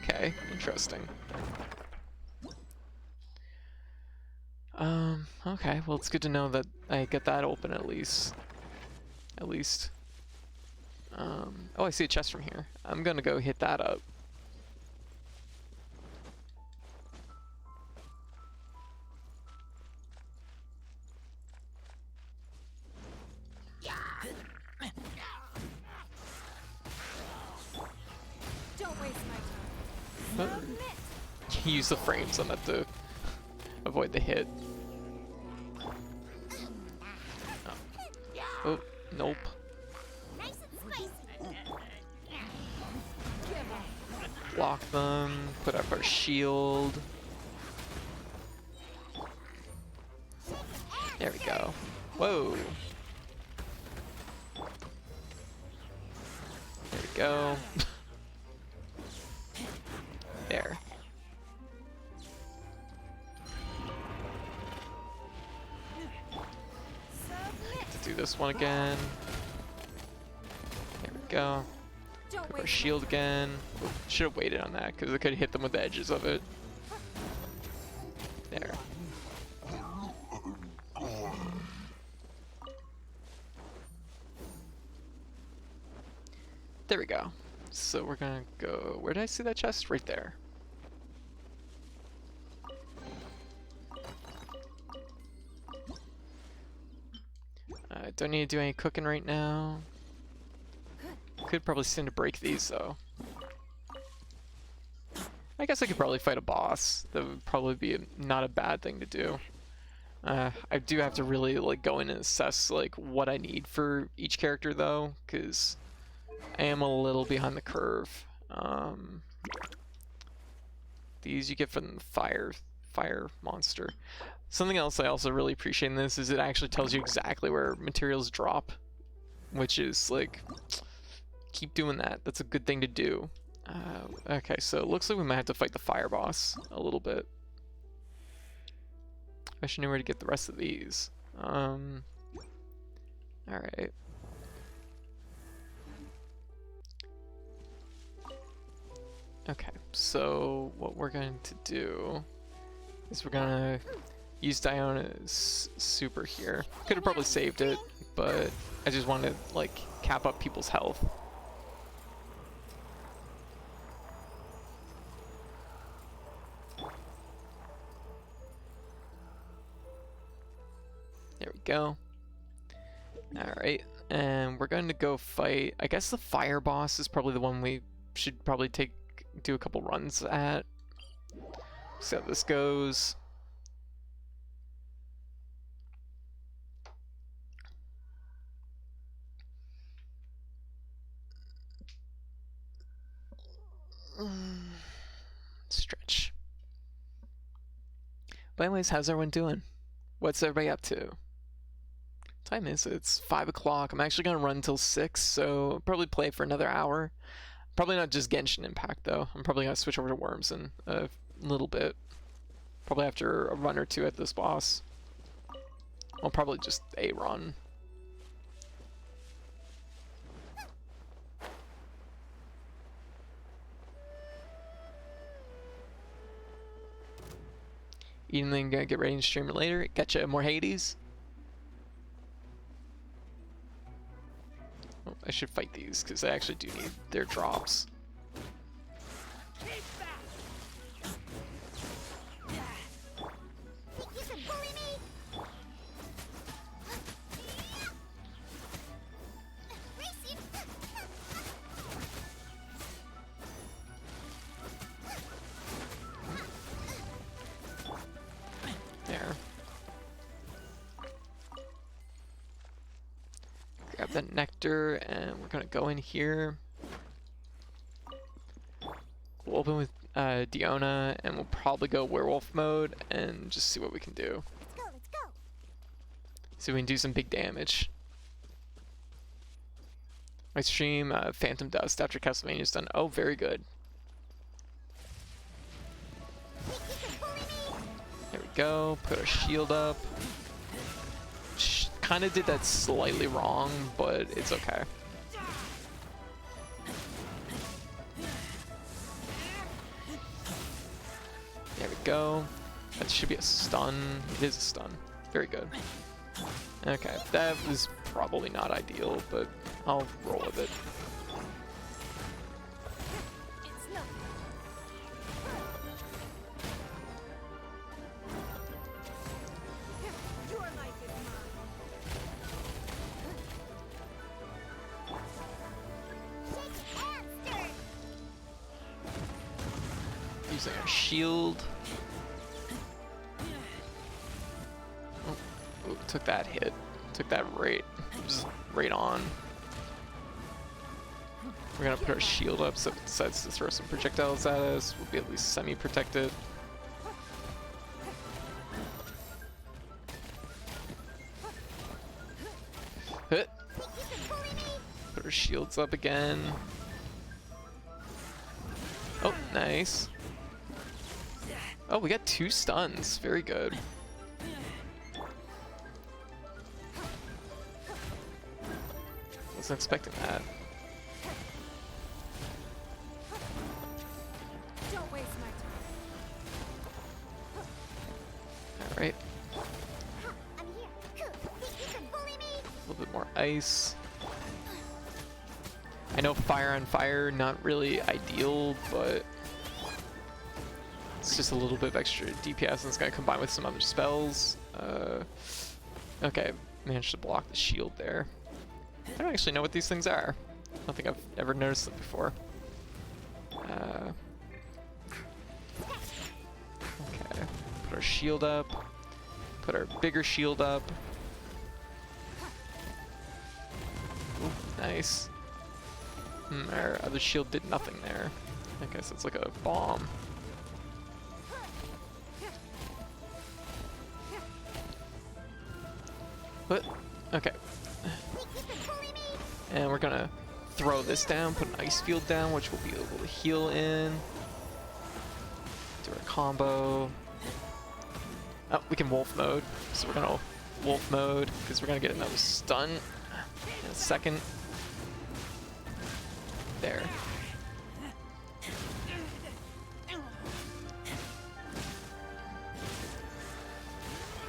Okay, interesting. Okay, well it's good to know that I get that open at least. Oh, I see a chest from here. I'm gonna go hit that up. Don't waste my time. Use the frames on that to avoid the hit. Oh, nope. Nice and spicy. Block them, put up our shield. There we go. Whoa. There we go. There. Let's do this one again. There we go. Put our shield again. Should have waited on that because I could have hit them with the edges of it. There. There we go. So we're gonna go. Where did I see that chest? Right there. Don't need to do any cooking right now. Could probably stand to break these though. I guess I could probably fight a boss. That would probably be not a bad thing to do. I do have to really like go in and assess like what I need for each character though, because I am a little behind the curve. These you get from the fire monster. Something else I also really appreciate in this is it actually tells you exactly where materials drop, which is like, keep doing that. That's a good thing to do. Okay, so it looks like we might have to fight the fire boss a little bit. I should know where to get the rest of these. Alright. Okay, so what we're going to do is we're gonna use Diona's super here. Could have probably saved it, but I just wanted to like cap up people's health. There we go. Alright, and we're going to go fight, I guess the fire boss is probably the one we should probably do a couple runs at. See how this goes. Stretch. But anyways, how's everyone doing? What's everybody up to? Time is, it's 5 o'clock. I'm actually gonna run till 6, so I'll probably play for another hour. Probably not just Genshin Impact though. I'm probably gonna switch over to Worms in a little bit. Probably after a run or two at this boss. Well, probably just a run. Eating, then gonna get ready to stream it later. Gotcha, more Hades. Oh, I should fight these because I actually do need their drops. There. Grab that nectar, and we're gonna go in here. We'll open with Diona, and we'll probably go werewolf mode and just see what we can do. Let's go, let's go. See if we can do some big damage. I stream Phantom Dust after Castlevania's done. Oh, very good. There we go. Put our shield up. Kind of did that slightly wrong, but it's okay. There we go. That should be a stun. It is a stun. Very good. Okay, that was probably not ideal, but I'll roll with it. Using our shield. took that hit. Took that just right on. We're gonna put our shield up so if it decides to throw some projectiles at us, we'll be at least semi-protected. Hit. Put our shields up again. Oh, nice. Oh, we got 2 stuns. Very good. Wasn't expecting that. Don't waste my time. Alright. I'm here. Think you can bully me? A little bit more ice. I know fire on fire, not really ideal, but it's just a little bit of extra DPS and it's gonna combine with some other spells. Okay, managed to block the shield there. I don't actually know what these things are. I don't think I've ever noticed them before. Okay, put our shield up. Put our bigger shield up. Ooh, nice. Our other shield did nothing there. Okay, so it's like a bomb. What? Okay. And we're gonna throw this down, put an ice field down, which we'll be able to heal in. Do our combo. Oh, we can wolf mode. So we're gonna wolf mode, because we're gonna get another stun in a second. There.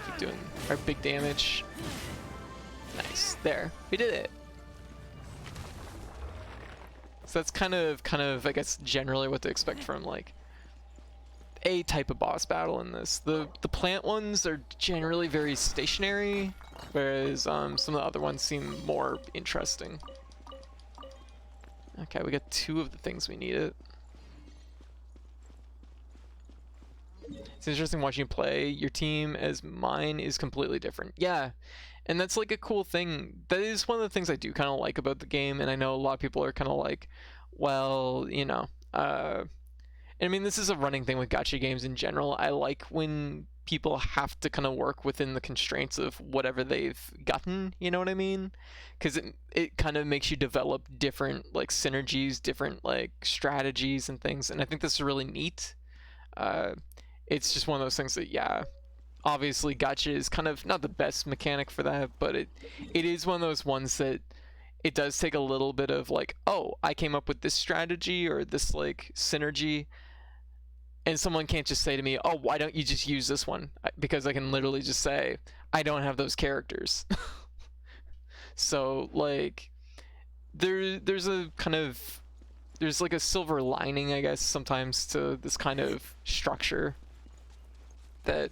Keep doing our big damage. Nice. There. We did it. So that's kind of, I guess, generally what to expect from, like, a type of boss battle in this. The plant ones are generally very stationary, whereas some of the other ones seem more interesting. Okay, we got 2 of the things we needed. It's interesting watching you play. Your team as mine is completely different. Yeah, and that's like a cool thing. That is one of the things I do kind of like about the game, and I know a lot of people are kind of like, well, you know, I mean, this is a running thing with gacha games in general. I like when people have to kind of work within the constraints of whatever they've gotten, you know what I mean? Because it kind of makes you develop different, like, synergies, different, like, strategies and things, and I think this is really neat. It's just one of those things that, yeah, obviously gacha is kind of not the best mechanic for that, but it is one of those ones that it does take a little bit of, like, oh, I came up with this strategy or this, like, synergy, and someone can't just say to me, oh, why don't you just use this one? Because I can literally just say, I don't have those characters. So, like, there's a kind of, there's like a silver lining, I guess, sometimes to this kind of structure that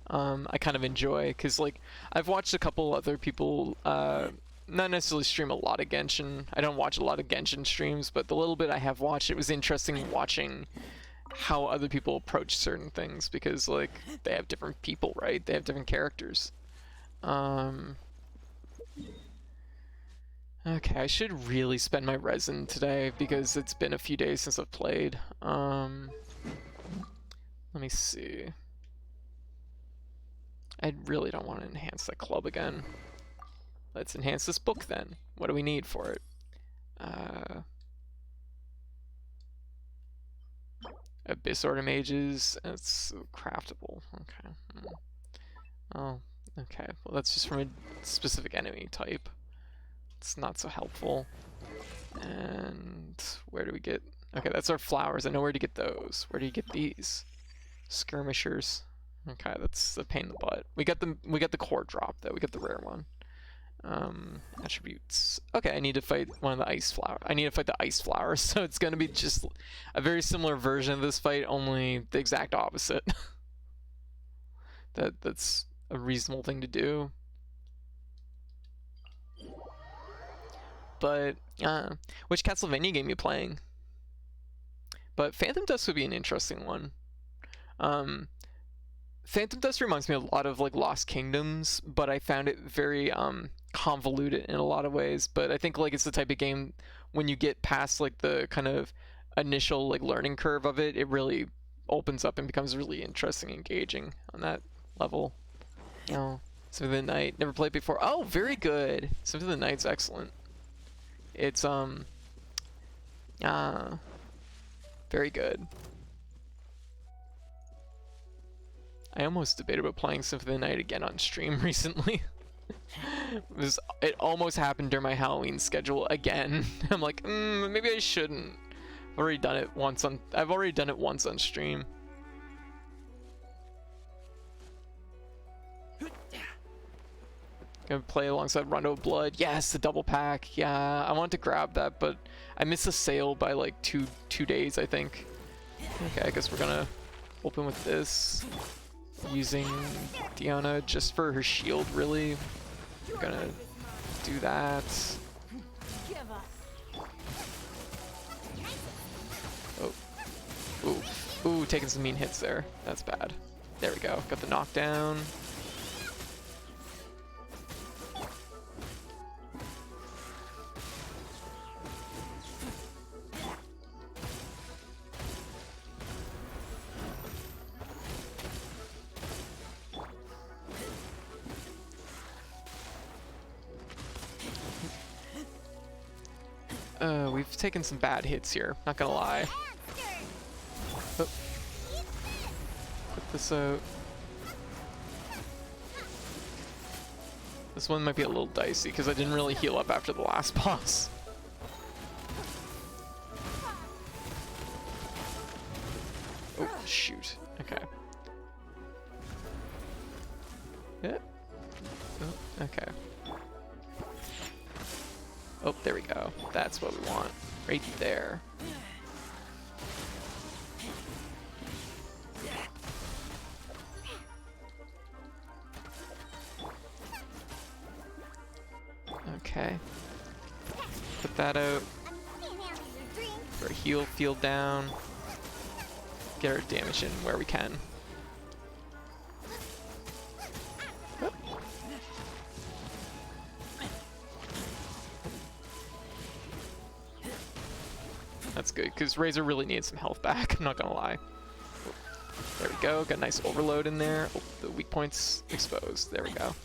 I kind of enjoy. Because, like, I've watched a couple other people, not necessarily stream a lot of Genshin. I don't watch a lot of Genshin streams, but the little bit I have watched, it was interesting watching how other people approach certain things, because, like, they have different people, right? They have different characters. Okay, I should really spend my resin today because it's been a few days since I've played. Let me see. I really don't want to enhance that club again. Let's enhance this book then. What do we need for it? Abyss Order Mages. It's craftable. Okay. Oh, okay. Well, that's just from a specific enemy type. It's not so helpful. And where do we get? Okay, that's our flowers. I know where to get those. Where do you get these? Skirmishers. Okay, that's a pain in the butt. We got the core drop though. We got the rare one. Attributes. Okay, I need to fight one of the ice flower. I need to fight the ice flowers, so it's gonna be just a very similar version of this fight, only the exact opposite. That's a reasonable thing to do. But which Castlevania game you playing? But Phantom Dust would be an interesting one. Phantom Dust reminds me a lot of like Lost Kingdoms, but I found it very convoluted in a lot of ways. But I think like it's the type of game when you get past like the kind of initial like learning curve of it, it really opens up and becomes really interesting, engaging on that level. You know, Symphony of the Night, never played before. Oh, very good. Symphony of the Night's excellent. It's very good. I almost debated about playing Symphony of the Night again on stream recently. It almost happened during my Halloween schedule again. I'm like, maybe I shouldn't. I've already done it once on stream. Gonna play alongside Rondo of Blood. Yes, the double pack. Yeah, I wanted to grab that, but I missed the sale by like two days, I think. Okay, I guess we're gonna open with this. Using Diana just for her shield, really. We're gonna do that. Oh. Ooh, taking some mean hits there. That's bad. There we go. Got the knockdown. We've taken some bad hits here, not gonna lie. Oh. Put this out. This one might be a little dicey because I didn't really heal up after the last boss. Oh, shoot. Okay. Yeah. Oh, okay. Oh, there we go. That's what we want. Right there. Okay. Put that out. For a heal field down. Get our damage in where we can. That's good, because Razor really needs some health back, I'm not gonna lie. There we go, got a nice overload in there. Oh, the weak point's exposed. There we go.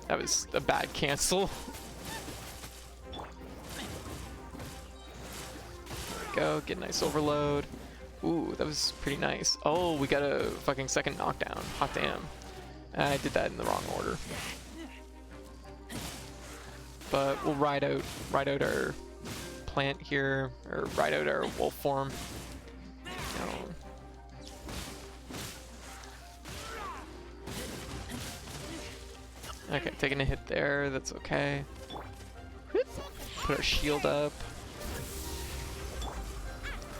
That was a bad cancel. There we go, get a nice overload. Ooh, that was pretty nice. Oh, we got a fucking second knockdown. Hot damn. I did that in the wrong order. But we'll ride out our plant here, or ride out our wolf form. Okay, taking a hit there, that's okay. Put our shield up.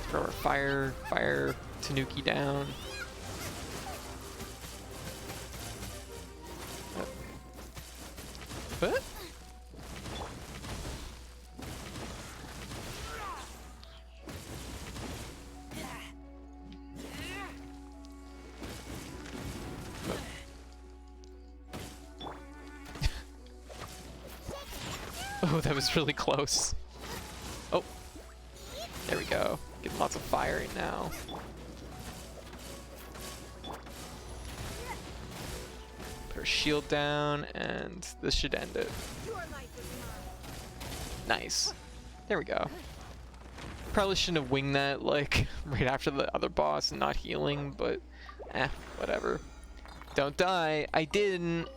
Throw our fire Tanuki down. What? Oh, that was really close. Oh, there we go. Getting lots of fire right now. Put our shield down, and this should end it. Nice. There we go. Probably shouldn't have winged that, like, right after the other boss and not healing, but whatever. Don't die. I didn't.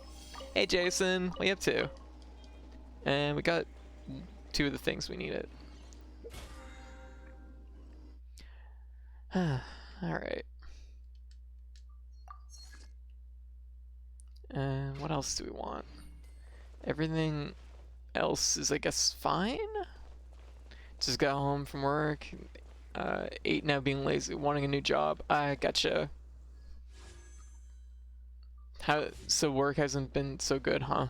Hey, Jason, what you up to? And we got 2 of the things we needed. Alright. And what else do we want? Everything else is, I guess, fine. Just got home from work. 8 now being lazy, wanting a new job. I gotcha. So work hasn't been so good, huh?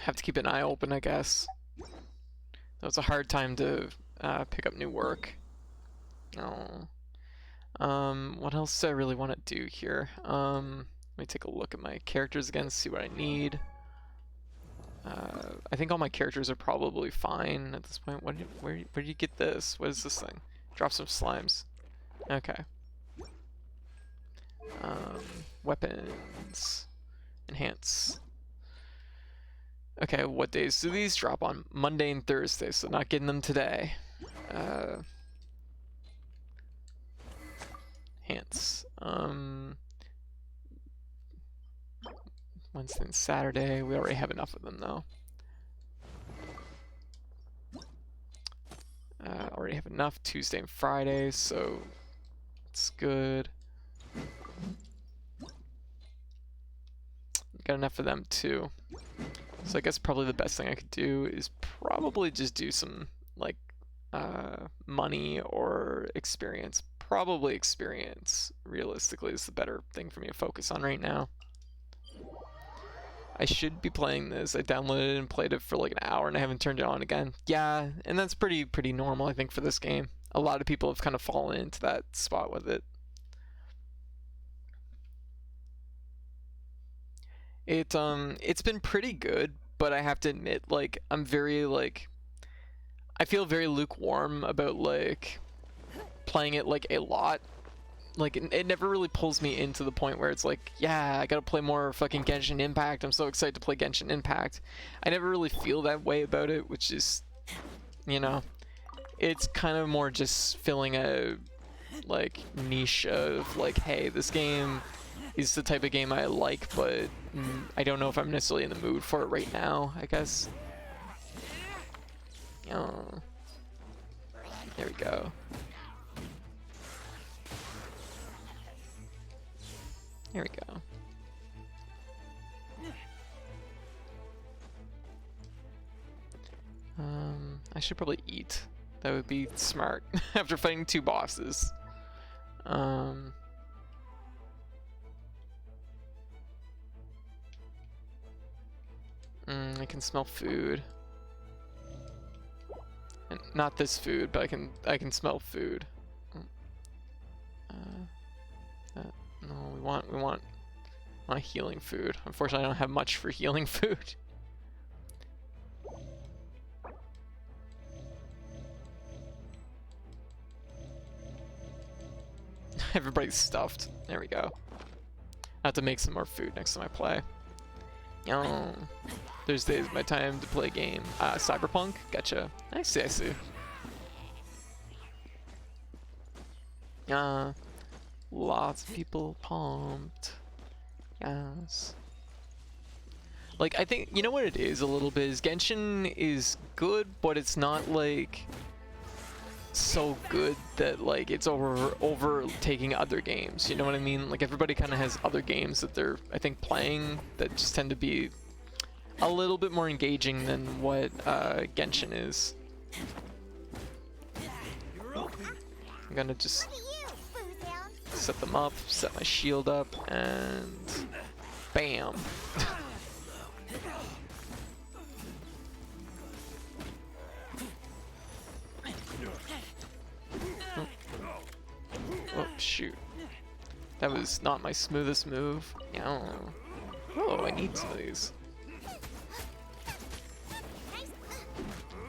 Have to keep an eye open, I guess. So it's a hard time to pick up new work. Oh. What else do I really want to do here? Let me take a look at my characters again, see what I need. I think all my characters are probably fine at this point. Where did you get this? What is this thing? Drop some slimes. Okay. Weapons. Enhance. Okay, what days do these drop on? Monday and Thursday, so not getting them today. Enhance. Wednesday and Saturday. We already have enough of them though. Already have enough Tuesday and Friday, so it's good. Got enough for them too. So I guess probably the best thing I could do is probably just do some like money or experience. Probably experience, realistically, is the better thing for me to focus on right now. I should be playing this. I downloaded it and played it for like an hour and I haven't turned it on again. Yeah, and that's pretty normal, I think, for this game. A lot of people have kind of fallen into that spot with it. It's been pretty good, but I have to admit, like, I'm very, like, I feel very lukewarm about, like, playing it, like, a lot. Like, it never really pulls me into the point where it's like, yeah, I gotta play more fucking Genshin Impact. I'm so excited to play Genshin Impact. I never really feel that way about it, which is, you know, it's kind of more just filling a, like, niche of, like, hey, this game is the type of game I like, but I don't know if I'm necessarily in the mood for it right now, I guess. Oh. There we go. Here we go. I should probably eat. That would be smart after fighting 2 bosses. I can smell food. And not this food, but I can smell food. No, we want healing food. Unfortunately, I don't have much for healing food. Everybody's stuffed. There we go. I have to make some more food next time I play. Oh, Thursday is my time to play a game. Cyberpunk? Gotcha. I see. Lots of people pumped. Yes. Like, I think, you know what it is a little bit, is Genshin is good, but it's not, like, so good that, like, it's overtaking other games. You know what I mean? Like, everybody kind of has other games that they're, I think, playing that just tend to be a little bit more engaging than what Genshin is. I'm gonna just set them up, set my shield up, and bam. Oh, shoot. That was not my smoothest move. Oh, I need some of these.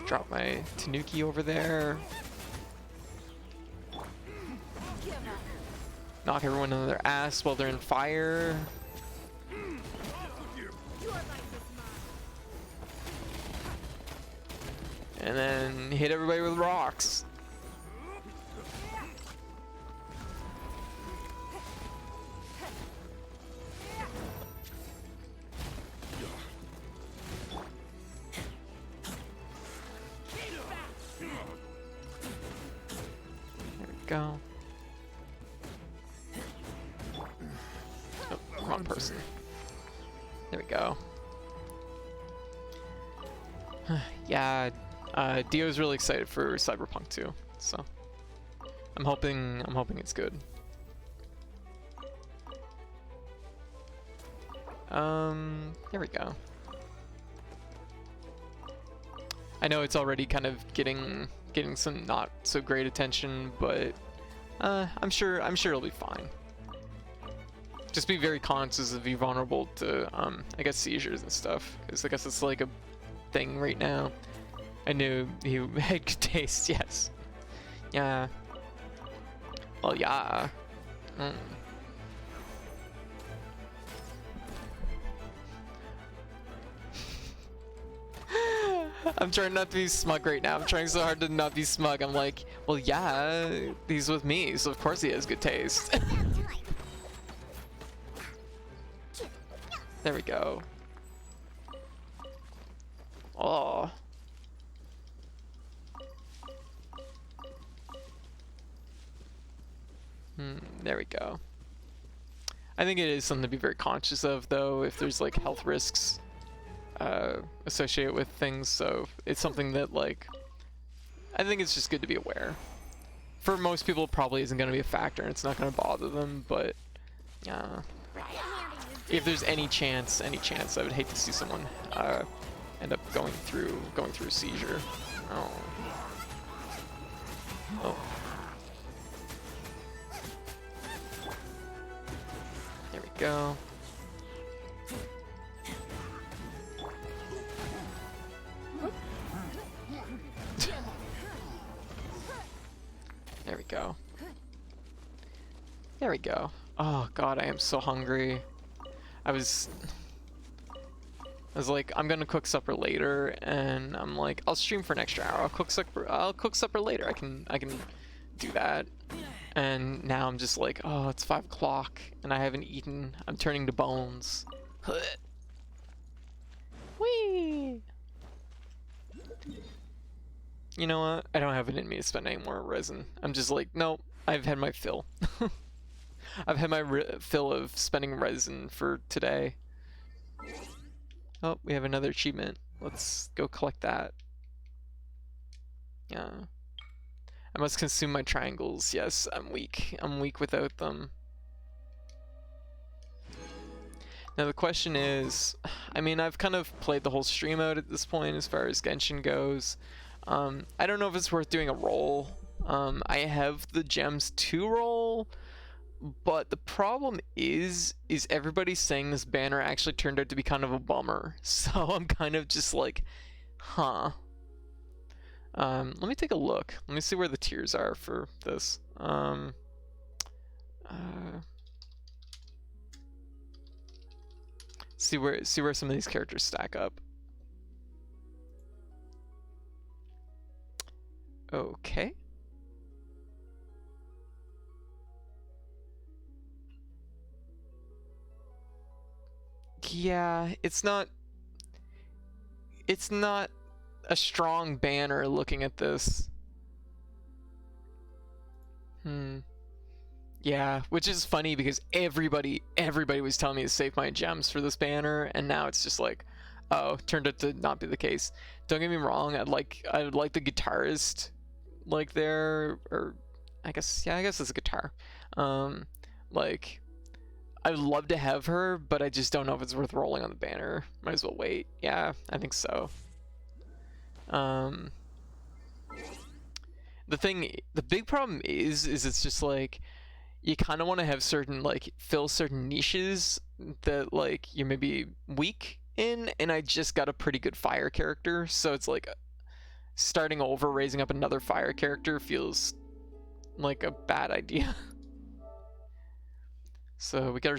Drop my Tanuki over there. Knock everyone on their ass while they're in fire. And then hit everybody with rocks. There we go. Oh, wrong person. There we go. Yeah, Dio's really excited for Cyberpunk 2, so I'm hoping it's good. There we go. I know it's already kind of getting some not so great attention, but I'm sure it'll be fine. Just be very conscious of being vulnerable to I guess seizures and stuff, because I guess it's like a thing right now. I knew you had good taste. Yes. Yeah. Well, yeah. I'm trying not to be smug right now. I'm trying so hard to not be smug. I'm like, well, yeah, he's with me, so of course he has good taste. There we go. Oh. There we go. I think it is something to be very conscious of, though, if there's like health risks associated with things, so it's something that, like, I think it's just good to be aware. For most people, it probably isn't going to be a factor, and it's not going to bother them, but if there's any chance, I would hate to see someone end up going through a seizure. Oh. There we go. There we go. There we go. Oh god, I am so hungry. I was like, I'm gonna cook supper later, and I'm like, I'll stream for an extra hour. I'll cook supper later. I can do that. And now I'm just like, oh, it's 5 o'clock, and I haven't eaten. I'm turning to bones. Whee! You know what? I don't have it in me to spend any more resin. I'm just like, nope, I've had my fill. I've had my fill of spending resin for today. Oh, we have another achievement. Let's go collect that. Yeah. I must consume my triangles. Yes, I'm weak. I'm weak without them. Now the question is, I mean, I've kind of played the whole stream out at this point as far as Genshin goes. I don't know if it's worth doing a roll. I have the gems to roll, but the problem is everybody's saying this banner actually turned out to be kind of a bummer. So I'm kind of just like, huh. Let me take a look. Let me see where the tiers are for this. See where some of these characters stack up. Okay. Yeah, it's not a strong banner looking at this. Yeah, which is funny because everybody was telling me to save my gems for this banner, and now it's just like, oh, turned out to not be the case. Don't get me wrong, I'd like the guitarist like there, or I guess it's a guitar. Like, I'd love to have her, but I just don't know if it's worth rolling on the banner. Might as well wait. Yeah, I think so. The big problem is it's just like, you kind of want to have certain, like, fill certain niches that, like, you're maybe weak in, and I just got a pretty good fire character, so it's like starting over, raising up another fire character feels like a bad idea. So we got our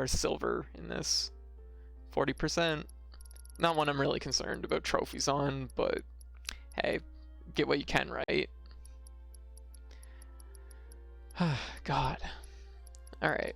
silver in this. 40%. Not one I'm really concerned about trophies on, but hey, get what you can, right? God. Alright.